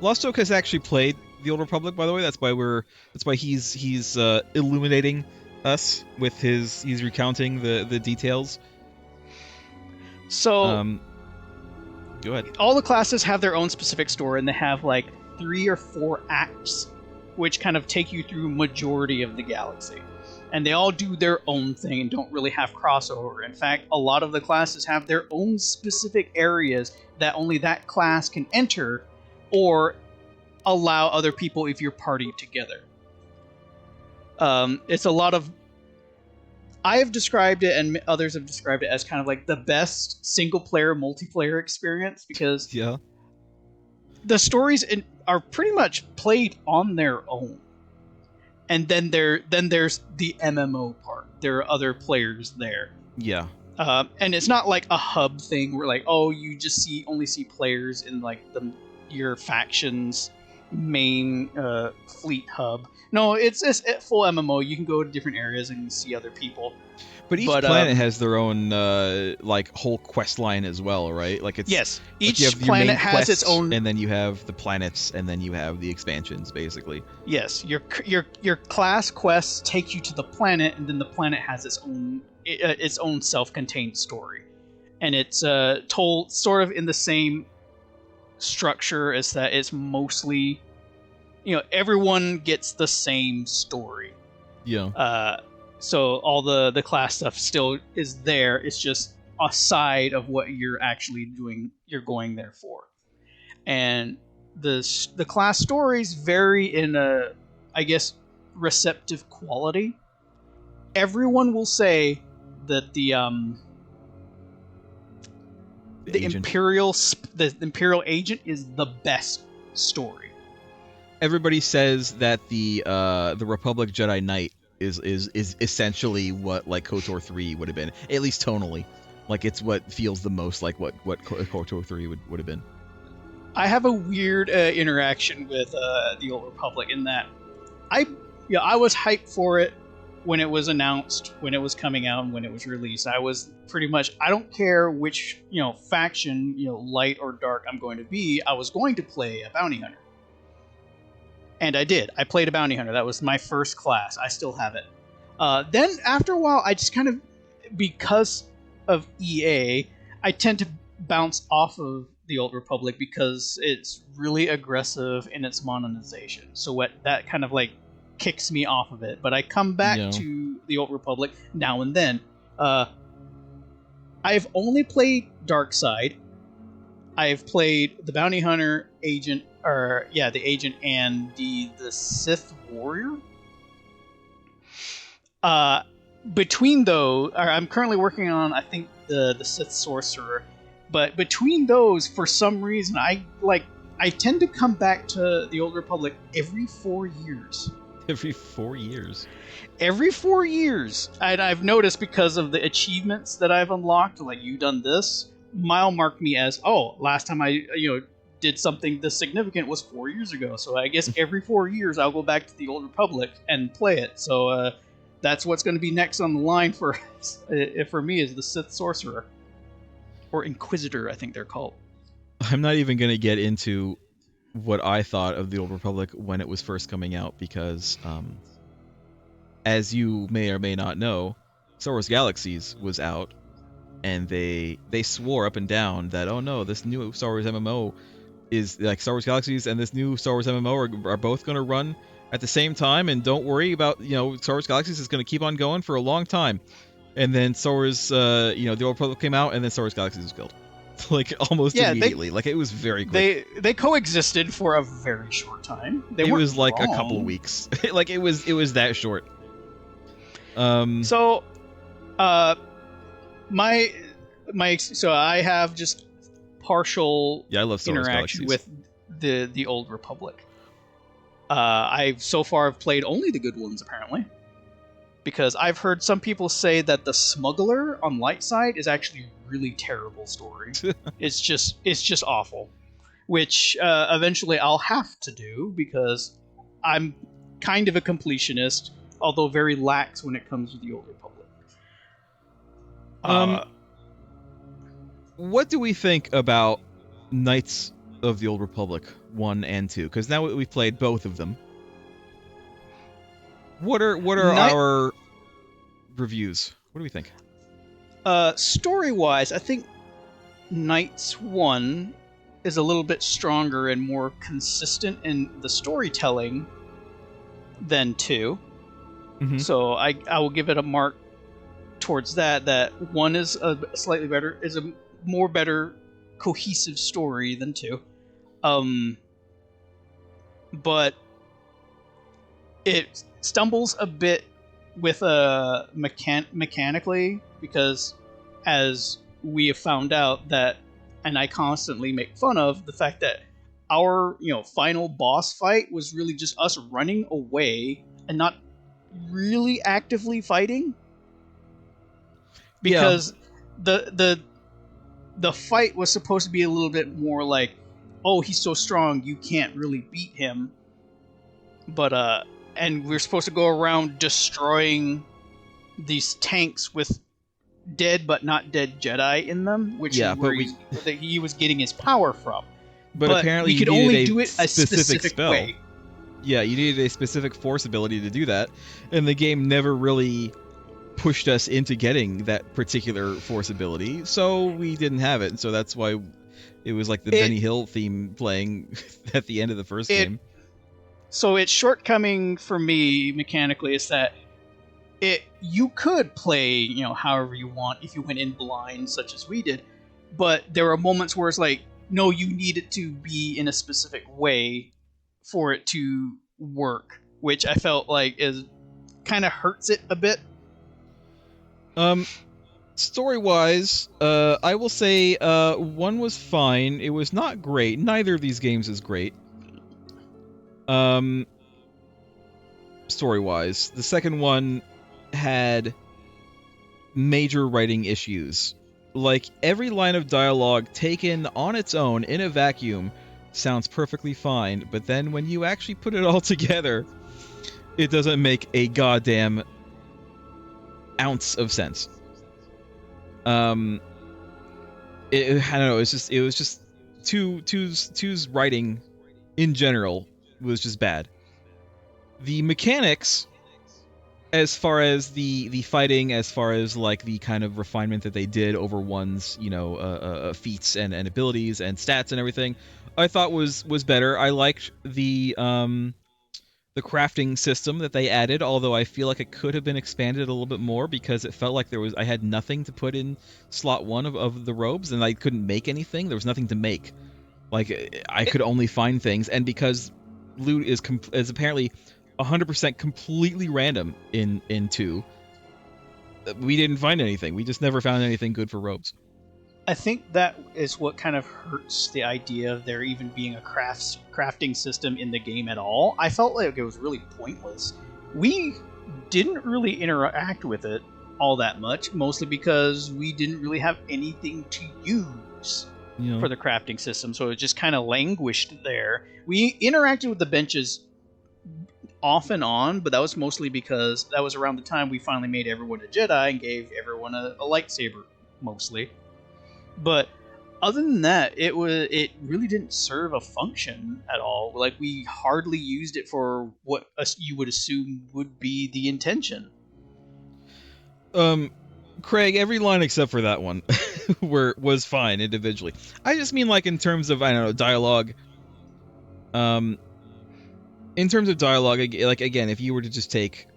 Lost Oak has actually played the Old Republic, by the way. That's why he's illuminating us with he's recounting the details. So go ahead. All the classes have their own specific story, and they have like 3 or 4 acts, which kind of take you through majority of the galaxy. And they all do their own thing and don't really have crossover. In fact, a lot of the classes have their own specific areas that only that class can enter, or allow other people if you're partying together. It's a lot of... I have described it, and others have described it, as kind of like the best single-player, multiplayer experience, because the stories are pretty much played on their own. And then there's the MMO part. There are other players there. Yeah. And it's not like a hub thing where like, oh, you just only see players in like your faction's main fleet hub. No, it's full MMO. You can go to different areas and see other people. But each planet has their own like whole quest line as well, right? Like it's yes, like each you have your planet main has its quests, own. and then you have the planets, and then you have the expansions, basically. Yes, your class quests take you to the planet, and then the planet has its own self-contained story, and it's told sort of in the same structure as that. It's mostly, everyone gets the same story. Yeah. So all the class stuff still is there. It's just a side of what you're actually doing. You're going there for, and the class stories vary in a, I guess, receptive quality. Everyone will say that the Imperial Agent is the best story. Everybody says that the Republic Jedi Knight is essentially what like KOTOR 3 would have been, at least tonally. Like it's what feels the most like what KOTOR 3 would have been. I have a weird interaction with the Old Republic in that I was hyped for it when it was announced, when it was coming out, and when it was released. I was pretty much, I don't care which faction, light or dark I'm going to be. I was going to play a bounty hunter, and I did. I played a bounty hunter. That was my first class. I still have it. Then after a while, I just kind of, because of EA, I tend to bounce off of the Old Republic because it's really aggressive in its monetization. So that kind of like kicks me off of it. But I come back to the Old Republic now and then. I've only played Dark Side. I've played the Bounty Hunter Agent, the Agent, and the Sith Warrior. Between those, I'm currently working on, I think, the Sith Sorcerer. But between those, for some reason, I tend to come back to the Old Republic every 4 years. Every 4 years. Every 4 years. And I've noticed because of the achievements that I've unlocked, like you done this, mile marked me as, last time I did something this significant was 4 years ago. So I guess every 4 years I'll go back to the Old Republic and play it. So that's what's going to be next on the line for me is the Sith Sorcerer. Or Inquisitor, I think they're called. I'm not even going to get into what I thought of the Old Republic when it was first coming out because, as you may or may not know, Star Wars Galaxies was out, and they swore up and down that, oh no, this new Star Wars MMO is like Star Wars Galaxies and this new Star Wars MMO are both going to run at the same time, and don't worry about, Star Wars Galaxies is going to keep on going for a long time. And then Star Wars, the Old Republic came out, and then Star Wars Galaxies was killed. Like, almost immediately. It was very quick. They coexisted for a very short time. It was like wrong. A couple of weeks. Like, it was that short. So, so I have just partial I love Star Wars interaction Galaxies. with the Old Republic. I've so far have played only the good ones, apparently. Because I've heard some people say that the Smuggler on Light Side is actually a really terrible story. It's just awful. Which eventually I'll have to do because I'm kind of a completionist, although very lax when it comes to the Old Republic. What do we think about Knights of the Old Republic 1 and 2? Because now we've played both of them. What are our reviews? What do we think? Story-wise, I think Knights 1 is a little bit stronger and more consistent in the storytelling than 2. Mm-hmm. So I will give it a mark towards that. That 1 is a slightly better, is a more better cohesive story than 2. But it stumbles a bit with mechanically because, as we have found out that, and I constantly make fun of the fact that our final boss fight was really just us running away and not really actively fighting, because the fight was supposed to be a little bit more like, oh, he's so strong you can't really beat him, but and we're supposed to go around destroying these tanks with dead but not dead Jedi in them, which Yeah, is where but that he was getting his power from. But apparently we could you needed only a do it a specific spell. way. Yeah, you needed a specific force ability to do that, and the game never really pushed us into getting that particular force ability, so we didn't have it, and so that's why it was like the Benny Hill theme playing at the end of the first game. So its shortcoming for me mechanically is that you could play, however you want if you went in blind, such as we did, but there were moments where it's like, no, you need it to be in a specific way for it to work, which I felt like is kind of hurts it a bit. Story-wise, I will say 1 was fine. It was not great. Neither of these games is great. Story-wise, the second one had major writing issues. Like, every line of dialogue taken on its own in a vacuum sounds perfectly fine, but then when you actually put it all together, it doesn't make a goddamn ounce of sense. I don't know, it was just two's writing in general was just bad. The mechanics, as far as the fighting, as far as like the kind of refinement that they did over one's feats and abilities and stats and everything, I thought was better. I liked the crafting system that they added, although I feel like it could have been expanded a little bit more because it felt like I had nothing to put in slot 1 of the robes, and I couldn't make anything. There was nothing to make. Like, I could only find things, and because loot is apparently 100% completely random in 2, we didn't find anything. We just never found anything good for robes. I think that is what kind of hurts the idea of there even being a crafting system in the game at all. I felt like it was really pointless. We didn't really interact with it all that much, mostly because we didn't really have anything to use for the crafting system, so it just kind of languished there. We interacted with the benches off and on, but that was mostly because that was around the time we finally made everyone a Jedi and gave everyone a lightsaber, mostly. But other than that, it really didn't serve a function at all. Like, we hardly used it for what you would assume would be the intention. Craig, every line except for that one was fine individually. I just mean, like, in terms of, I don't know, dialogue. In terms of dialogue, like, again, if you were to just take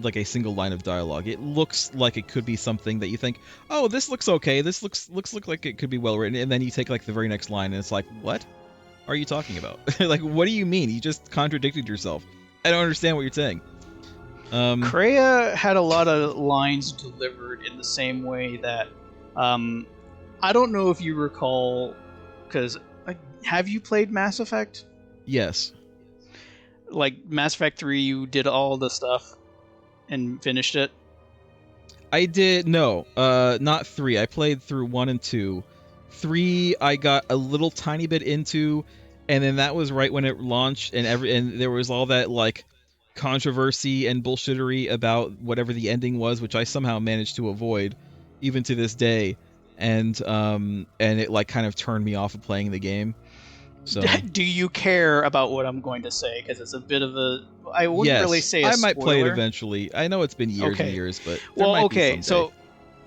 like a single line of dialogue, it looks like it could be something that you think, oh, this looks okay, this looks like it could be well written, and then you take like the very next line and it's like, what are you talking about? Like, what do you mean? You just contradicted yourself. I don't understand what you're saying. Kreia had a lot of lines delivered in the same way that I don't know if you recall, because have you played Mass Effect? Yes. Like Mass Effect 3, you did all the stuff and finished it? I did, no, not 3. I played through 1 and 2. 3, I got a little tiny bit into, and then that was right when it launched, and there was all that, like, controversy and bullshittery about whatever the ending was, which I somehow managed to avoid, even to this day, and it, like, kind of turned me off of playing the game. So, do you care about what I'm going to say? Because it's a bit of a... I wouldn't really say a spoiler. I might play it eventually. I know it's been years and years, but there might be someday. So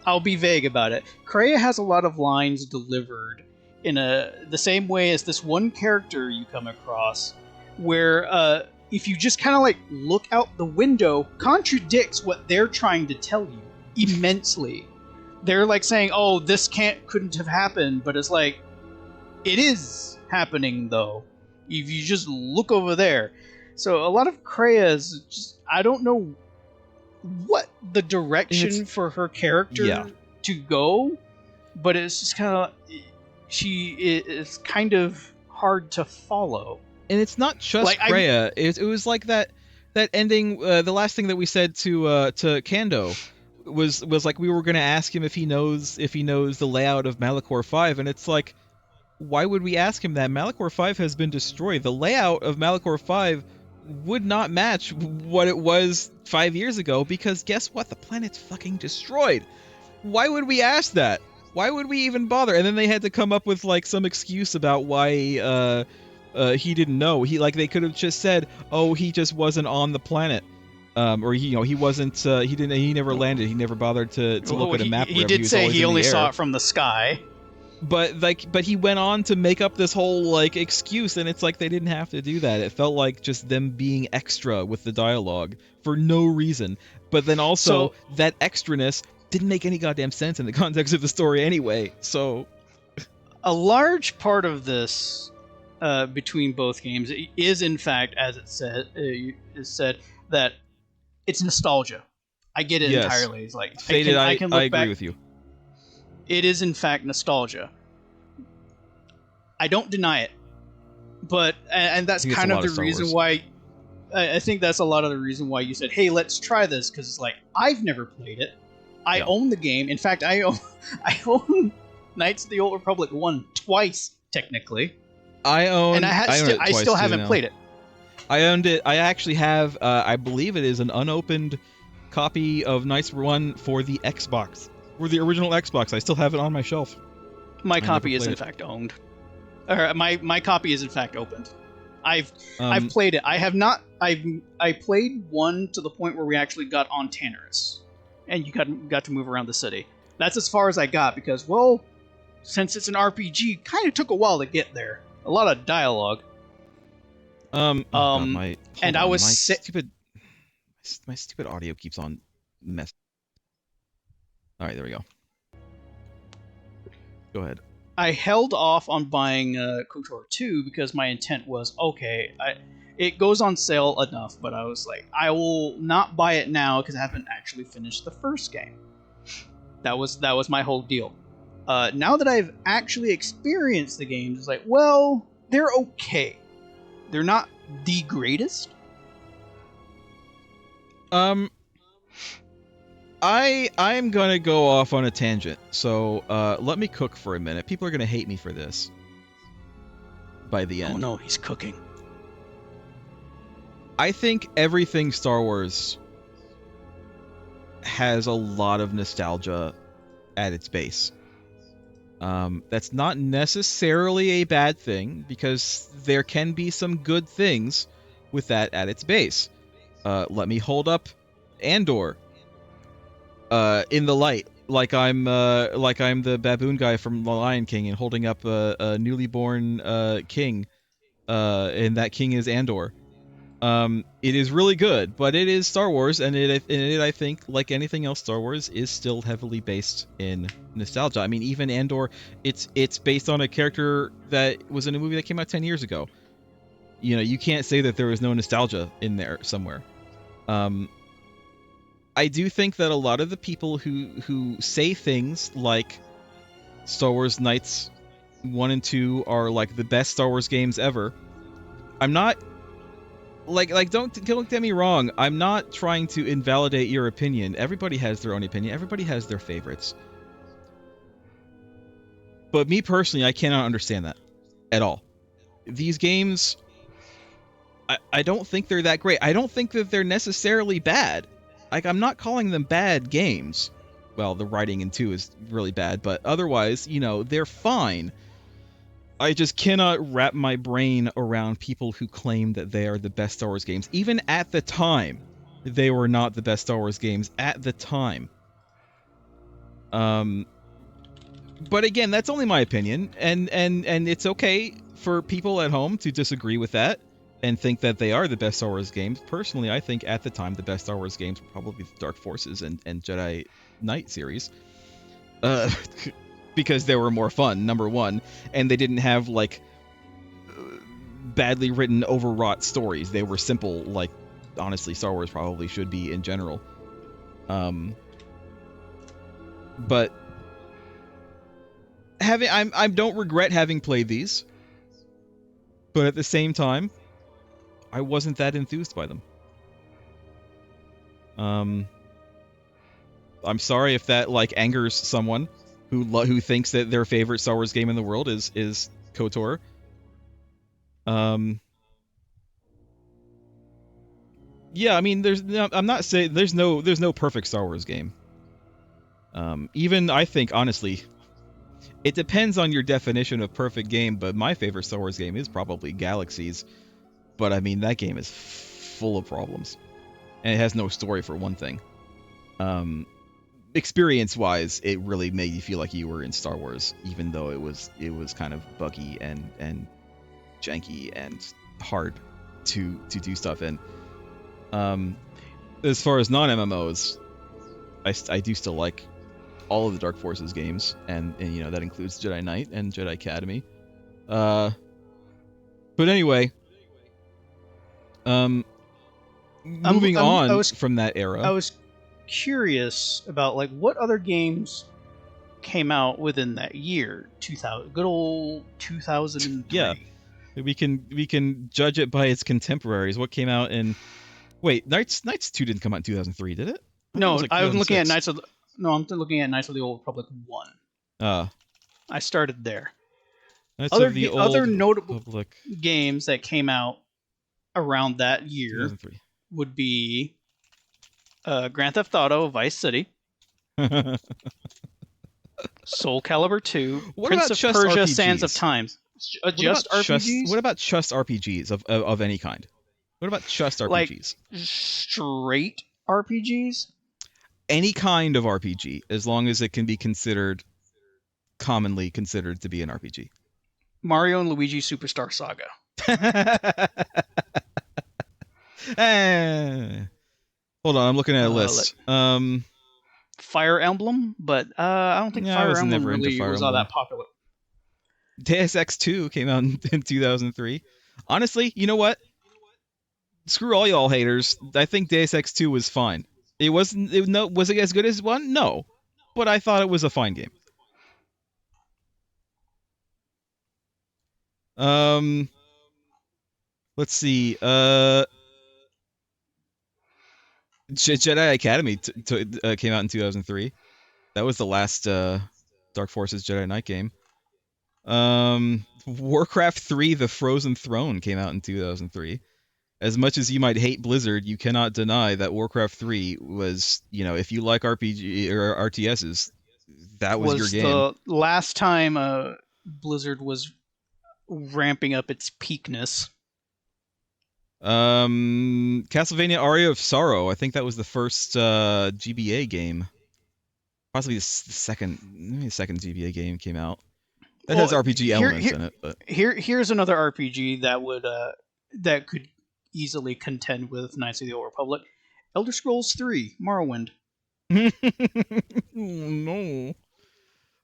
I'll be vague about it. Kreia has a lot of lines delivered in the same way as this one character you come across, where if you just kind of like look out the window, contradicts what they're trying to tell you immensely. They're like saying, "Oh, this couldn't have happened," but it's like, it is happening though. If you just look over there. So a lot of Kreia's just, I don't know what the direction for her character to go, but it's just kind of, it's kind of hard to follow. And it's not just like, Kreia. It was like that ending. The last thing that we said to Kando was like, we were going to ask him if he knows the layout of Malachor V, and it's like, why would we ask him that? Malachor V has been destroyed. The layout of Malachor V would not match what it was 5 years ago, because guess what? The planet's fucking destroyed. Why would we ask that? Why would we even bother? And then they had to come up with like some excuse about why he didn't know. They could have just said, "Oh, he just wasn't on the planet." Or he wasn't. He never landed. He never bothered to look at a map. He wherever did say was he always in only the saw air. it from the sky. But he went on to make up this whole like excuse, and it's like they didn't have to do that. It felt like just them being extra with the dialogue for no reason. But then also that extraness didn't make any goddamn sense in the context of the story anyway. So a large part of this between both games is, in fact, as it is said, that it's nostalgia. I get it entirely. It's like Faded, I can look I agree back. with you. It is, in fact, nostalgia. I don't deny it, but and that's kind of the reason why. I think that's a lot of the reason why you said, "Hey, let's try this," because it's like I've never played it. I own the game. In fact, I own Knights of the Old Republic 1 twice, technically. I own it I still haven't played it. I owned it. I actually have. I believe it is an unopened copy of Knights 1 for the Xbox. For the original Xbox. I still have it on my shelf. My copy is in fact owned. Or my copy is in fact opened. I've played it. I have not. I played 1 to the point where we actually got on Tannerus, and you got to move around the city. That's as far as I got because, well, since it's an RPG, kind of took a while to get there. A lot of dialogue. My stupid audio keeps on messing. All right, there we go. Go ahead. I held off on buying KOTOR 2 because my intent was, okay, it goes on sale enough, but I was like, I will not buy it now because I haven't actually finished the first game. That was my whole deal. Now that I've actually experienced the games, it's like, well, they're okay. They're not the greatest. I'm gonna go off on a tangent, so let me cook for a minute. People are gonna hate me for this by the end. Oh no, he's cooking. I think everything Star Wars has a lot of nostalgia at its base. That's not necessarily a bad thing, because there can be some good things with that at its base. Let me hold up Andor in the light, like I'm the baboon guy from The Lion King and holding up a newly born king, and that king is Andor. It is really good, but it is Star Wars, and it I think, like anything else Star Wars, is still heavily based in nostalgia. I mean, even Andor, it's based on a character that was in a movie that came out 10 years ago. You know, you can't say that there was no nostalgia in there somewhere. I do think that a lot of the people who say things like Star Wars Knights 1 and 2 are like the best Star Wars games ever. I'm not don't get me wrong. I'm not trying to invalidate your opinion. Everybody has their own opinion. Everybody has their favorites. But me personally, I cannot understand that at all. These games, I don't think they're that great. I don't think that they're necessarily bad. Like, I'm not calling them bad games. Well, the writing in 2 is really bad, but otherwise, you know, they're fine. I just cannot wrap my brain around people who claim that they are the best Star Wars games. Even at the time, they were not the best Star Wars games at the time. But again, that's only my opinion, and it's okay for people at home to disagree with that and think that they are the best Star Wars games. Personally, I think at the time the best Star Wars games were probably the Dark Forces and Jedi Knight series. Because they were more fun, number one, and they didn't have, like, badly written, overwrought stories. They were simple, like, honestly, Star Wars probably should be in general. But I don't regret having played these, but at the same time, I wasn't that enthused by them. I'm sorry if that, like, angers someone who thinks that their favorite Star Wars game in the world is KOTOR. Yeah, I mean, I'm not saying there's no perfect Star Wars game. Even I think honestly, it depends on your definition of perfect game. But my favorite Star Wars game is probably Galaxies. But I mean, that game is full of problems, and it has no story for one thing. Experience-wise, it really made you feel like you were in Star Wars, even though it was kind of buggy and janky and hard to do stuff in. As far as non-MMOs, I do still like all of the Dark Forces games, and you know that includes Jedi Knight and Jedi Academy. But anyway, moving on from that era. I was curious about like what other games came out within that year, 2000, good old 2003. Yeah, we can judge it by its contemporaries. What came out in? Wait, Knights 2 didn't come out in 2003, did it? No, I'm looking at Knights of the Old Republic 1. I started there. Other notable Republic games that came out around that year 2003 would be Grand Theft Auto, Vice City, Soul Calibur 2, Prince of Persia: Sands of Time. Just RPGs? What about just RPGs of any kind? What about just RPGs? Like straight RPGs? Any kind of RPG, as long as it can be commonly considered to be an RPG. Mario and Luigi Superstar Saga. Hold on, I'm looking at a list. Fire Emblem, but I don't think Fire Emblem really was all that popular. Deus Ex 2 came out in 2003. Honestly, you know what? Screw all y'all haters. I think Deus Ex 2 was fine. It wasn't. Was it as good as 1? No, but I thought it was a fine game. Let's see. Jedi Academy came out in 2003. That was the last Dark Forces Jedi Knight game. Warcraft 3: The Frozen Throne came out in 2003. As much as you might hate Blizzard, you cannot deny that Warcraft 3 was, you know, if you like RPG or RTSs, that was your game. The last time Blizzard was ramping up its peakness. Castlevania Aria of Sorrow. I think that was the first GBA game. Possibly the second GBA game came out. That has RPG elements in it. But here's another RPG that would that could easily contend with Knights of the Old Republic. Elder Scrolls 3: Morrowind. No.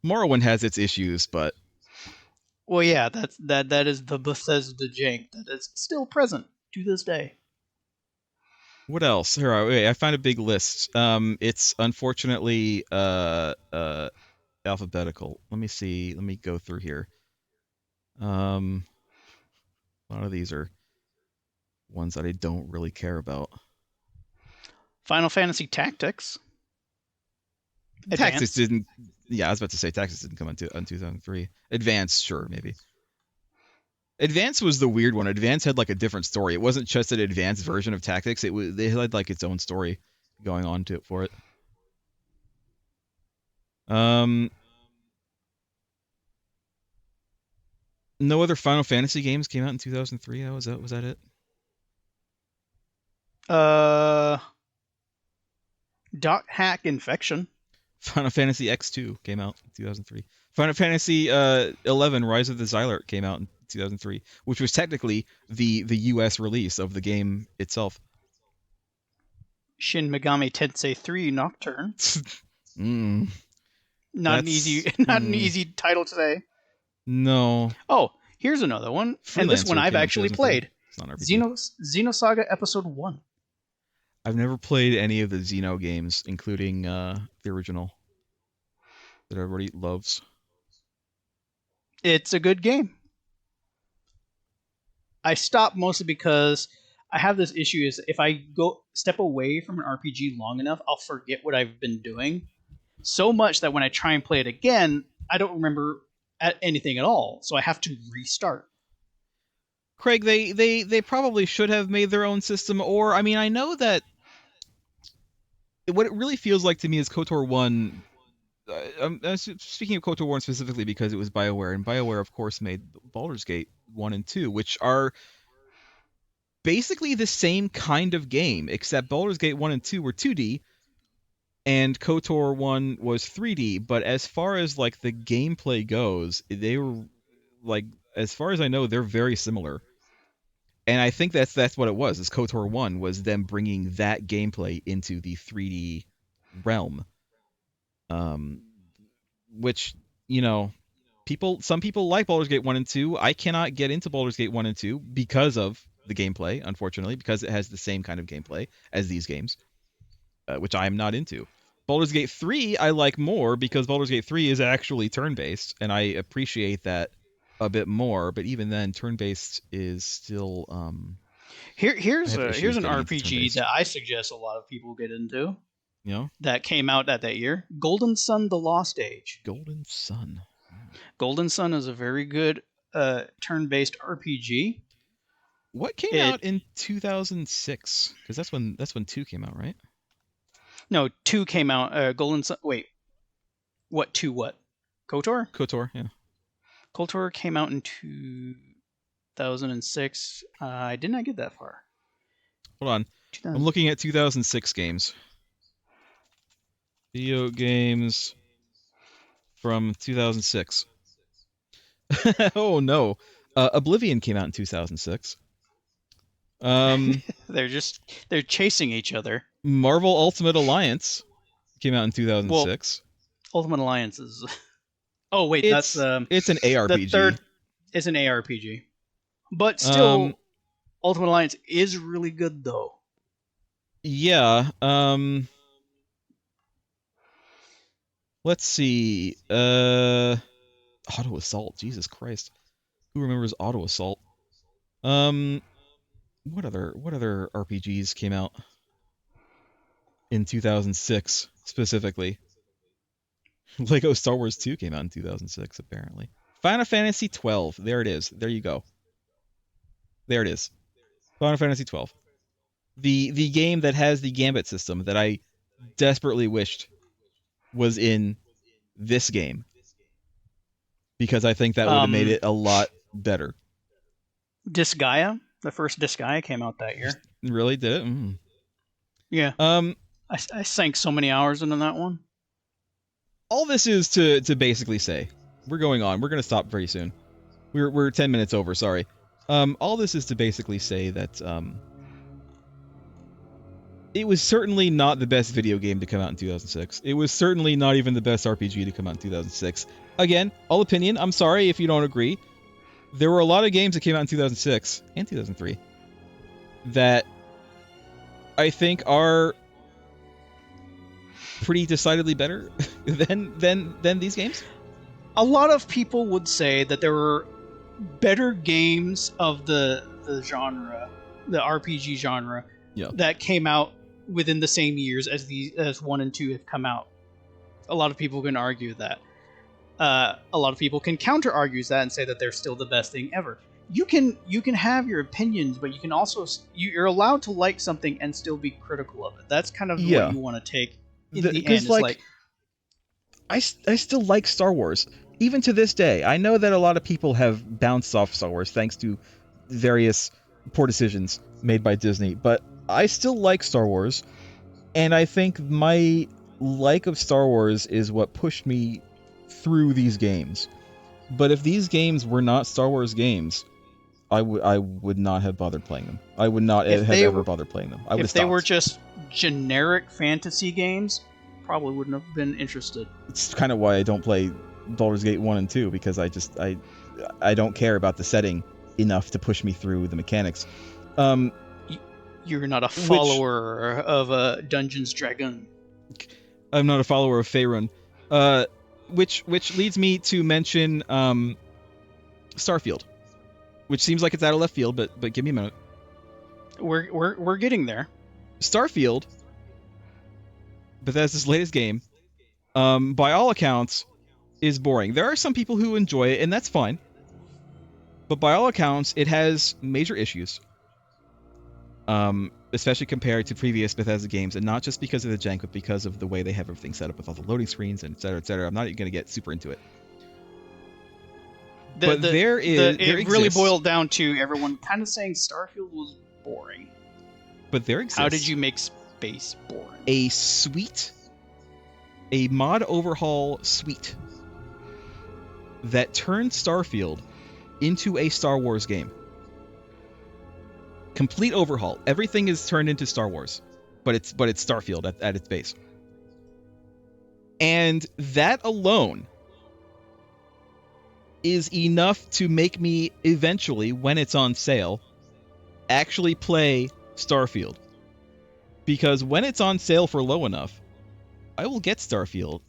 Morrowind has its issues, but well, yeah, that is the Bethesda jank that is still present to this day. What else? Here, wait, I found a big list. It's unfortunately alphabetical. Let me see. Let me go through here. A lot of these are ones that I don't really care about. Final Fantasy Tactics. Tactics didn't. Yeah, I was about to say Tactics didn't come on 2003. Advance, sure, maybe. Advance was the weird one. Advance had like a different story. It wasn't just an advanced version of Tactics. They had like its own story going on to it for it. No other Final Fantasy games came out in 2003. Was that it? Dot Hack Infection. Final Fantasy X2 came out in 2003. Final Fantasy 11 Rise of the Xylart came out in 2003, which was technically the US release of the game itself. Shin Megami Tensei 3 Nocturne. Not an easy title to say. No. Oh, here's another one. Freelancer, and this one I've actually played. It's not RPG. Xenosaga Episode 1. I've never played any of the Xeno games, including the original that everybody loves. It's a good game. I stopped mostly because I have this issue is if I go step away from an RPG long enough, I'll forget what I've been doing. So much that when I try and play it again, I don't remember anything at all. So I have to restart. Craig, they probably should have made their own system, or I mean, I know that what it really feels like to me is KOTOR 1. I'm speaking of KOTOR 1 specifically because it was BioWare, and BioWare, of course, made Baldur's Gate 1 and 2, which are basically the same kind of game, except Baldur's Gate 1 and 2 were 2D, and KOTOR 1 was 3D, but as far as, like, the gameplay goes, they were, like, as far as I know, they're very similar. And I think that's what it was, is KOTOR 1 was them bringing that gameplay into the 3D realm. Which, you know, some people like Baldur's Gate 1 and 2. I cannot get into Baldur's Gate 1 and 2 because of the gameplay, unfortunately, because it has the same kind of gameplay as these games, which I am not into. Baldur's Gate 3 I like more because Baldur's Gate 3 is actually turn-based, and I appreciate that a bit more, but even then, turn-based is still... Here's I have an issues getting into RPG turn-based. that I suggest a lot of people get into. You know? That came out that year. Golden Sun: The Lost Age. Golden Sun. Golden Sun is a very good turn-based RPG. What came out in 2006? Because that's when 2 came out, right? No, 2 came out. Golden Sun. Wait, what 2? What? KOTOR? KOTOR, yeah. KOTOR came out in 2006. I did not get that far. Hold on. I'm looking at 2006 games. Video games from 2006. Oh no. Oblivion came out in 2006. They're chasing each other. Marvel Ultimate Alliance came out in 2006. Well, Ultimate Alliance is... Oh wait, it's an ARPG. The third is an ARPG. But still, Ultimate Alliance is really good though. Yeah. Let's see. Auto Assault. Jesus Christ. Who remembers Auto Assault? What other RPGs came out in 2006 specifically? Lego Star Wars 2 came out in 2006 apparently. Final Fantasy 12. There it is. There you go. There it is. Final Fantasy 12. The game that has the Gambit system that I desperately wished was in this game, because I think that would have made it a lot better. Disgaea, the first Disgaea came out that year. Really, did it? Mm. Yeah. I sank so many hours into that one. All this is to basically say, we're going on. We're going to stop very soon. We're 10 minutes over. Sorry. All this is to basically say that it was certainly not the best video game to come out in 2006. It was certainly not even the best RPG to come out in 2006. Again, all opinion. I'm sorry if you don't agree. There were a lot of games that came out in 2006 and 2003 that I think are pretty decidedly better than these games. A lot of people would say that there were better games of the genre, the RPG genre, that came out within the same years as 1 and 2 have come out. A lot of people can argue that. A lot of people can counter argue that and say that they're still the best thing ever. You can have your opinions, but you can also you're allowed to like something and still be critical of it. That's kind of what you want to take in the end. Like I still like Star Wars even to this day. I know that a lot of people have bounced off Star Wars thanks to various poor decisions made by Disney, but I still like Star Wars, and I think my like of Star Wars is what pushed me through these games. But if these games were not Star Wars games, I would not have bothered playing them. I would not have ever bothered playing them. If they were just generic fantasy games, probably wouldn't have been interested. It's kind of why I don't play Baldur's Gate 1 and 2, because I don't care about the setting enough to push me through the mechanics. You're not a follower of Dungeons Dragon. I'm not a follower of Faerun. Which leads me to mention Starfield, which seems like it's out of left field, but give me a minute. We're getting there. Starfield, Bethesda's latest game, by all accounts, is boring. There are some people who enjoy it, and that's fine. But by all accounts, it has major issues. Especially compared to previous Bethesda games, and not just because of the jank, but because of the way they have everything set up with all the loading screens and et cetera, et cetera. I'm not even going to get super into it. It really boiled down to everyone kind of saying Starfield was boring. But there exists. How did you make space boring? A mod overhaul suite that turned Starfield into a Star Wars game. Complete overhaul. Everything is turned into Star Wars, but it's Starfield at its base. And that alone is enough to make me eventually, when it's on sale, actually play Starfield. Because when it's on sale for low enough, I will get Starfield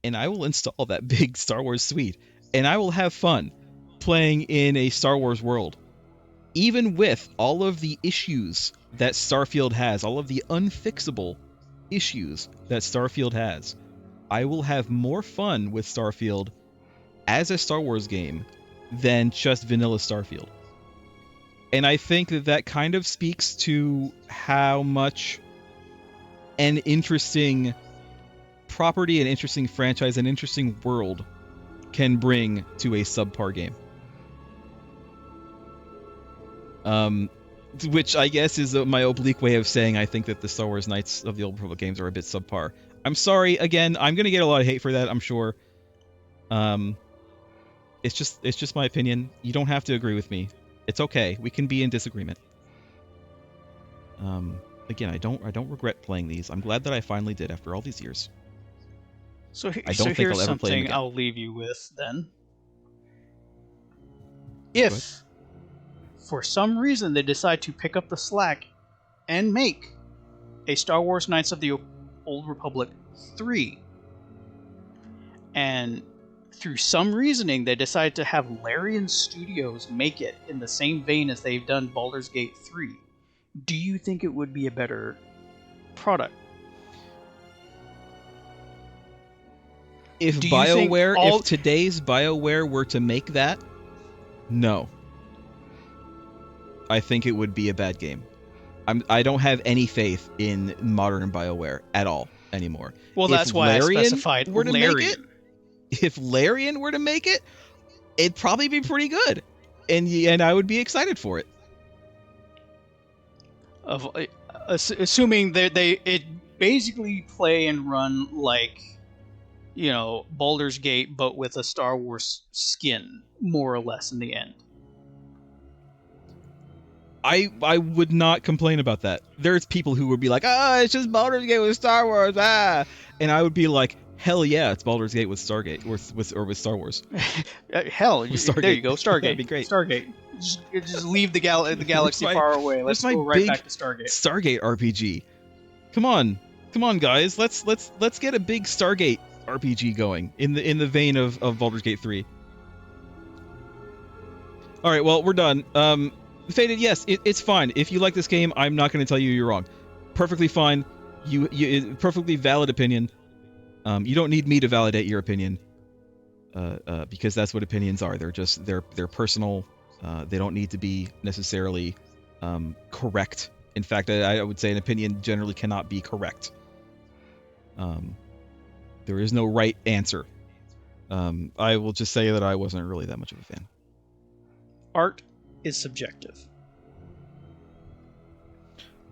and I will install that big Star Wars suite and I will have fun playing in a Star Wars world. Even with all of the issues that Starfield has, all of the unfixable issues that Starfield has, I will have more fun with Starfield as a Star Wars game than just vanilla Starfield. And I think that kind of speaks to how much an interesting property, an interesting franchise, an interesting world can bring to a subpar game. Which I guess is my oblique way of saying I think that the Star Wars Knights of the Old Republic games are a bit subpar. I'm sorry, again, I'm going to get a lot of hate for that, I'm sure. It's just my opinion. You don't have to agree with me. It's okay. We can be in disagreement. Again, I don't regret playing these. I'm glad that I finally did after all these years. So, I don't think here's I'll ever play them something again. I'll leave you with then. If for some reason they decide to pick up the slack and make a Star Wars Knights of the Old Republic 3, and through some reasoning they decide to have Larian Studios make it in the same vein as they've done Baldur's Gate 3, do you think it would be a better product? If today's BioWare were to make that, no. I think it would be a bad game. I don't have any faith in modern BioWare at all anymore. Well, that's why I specified Larian. If Larian were to make it, it'd probably be pretty good, and I would be excited for it. Assuming it basically play and run like, Baldur's Gate, but with a Star Wars skin, more or less, in the end. I would not complain about that. There's people who would be like, it's just Baldur's Gate with Star Wars, and I would be like, hell yeah, it's Baldur's Gate with Stargate, or with Star Wars. Hell, there you go, Stargate. That'd be great. Stargate. Just leave the galaxy far away. Let's go right back to Stargate. Stargate RPG. Come on, guys. Let's get a big Stargate RPG going in the vein of Baldur's Gate 3. All right, well, we're done. Faded, yes, it's fine. If you like this game, I'm not going to tell you you're wrong. Perfectly fine. You perfectly valid opinion. You don't need me to validate your opinion, because that's what opinions are. They're personal. They don't need to be necessarily correct. In fact, I would say an opinion generally cannot be correct. There is no right answer. I will just say that I wasn't really that much of a fan. Art is subjective.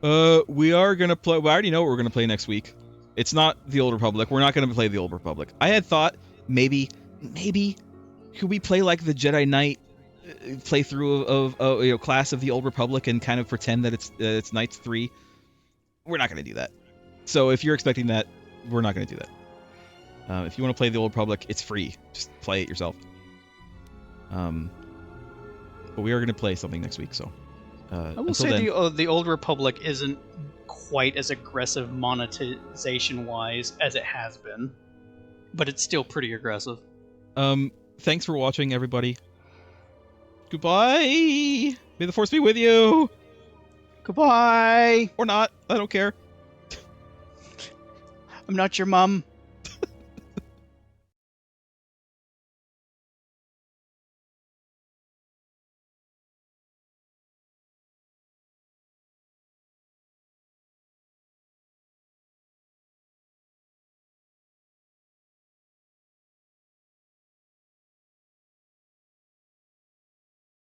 We are gonna play. We already know what we're gonna play next week. It's not the Old Republic. We're not gonna play the Old Republic. I had thought maybe could we play like the Jedi Knight playthrough of class of the Old Republic and kind of pretend that it's Knights 3. We're not gonna do that. So if you're expecting that, we're not gonna do that. If you want to play the Old Republic, it's free. Just play it yourself. But we are going to play something next week, so... I will say the Old Republic isn't quite as aggressive monetization-wise as it has been, but it's still pretty aggressive. Thanks for watching, everybody. Goodbye! May the Force be with you! Goodbye! Or not, I don't care. I'm not your mom.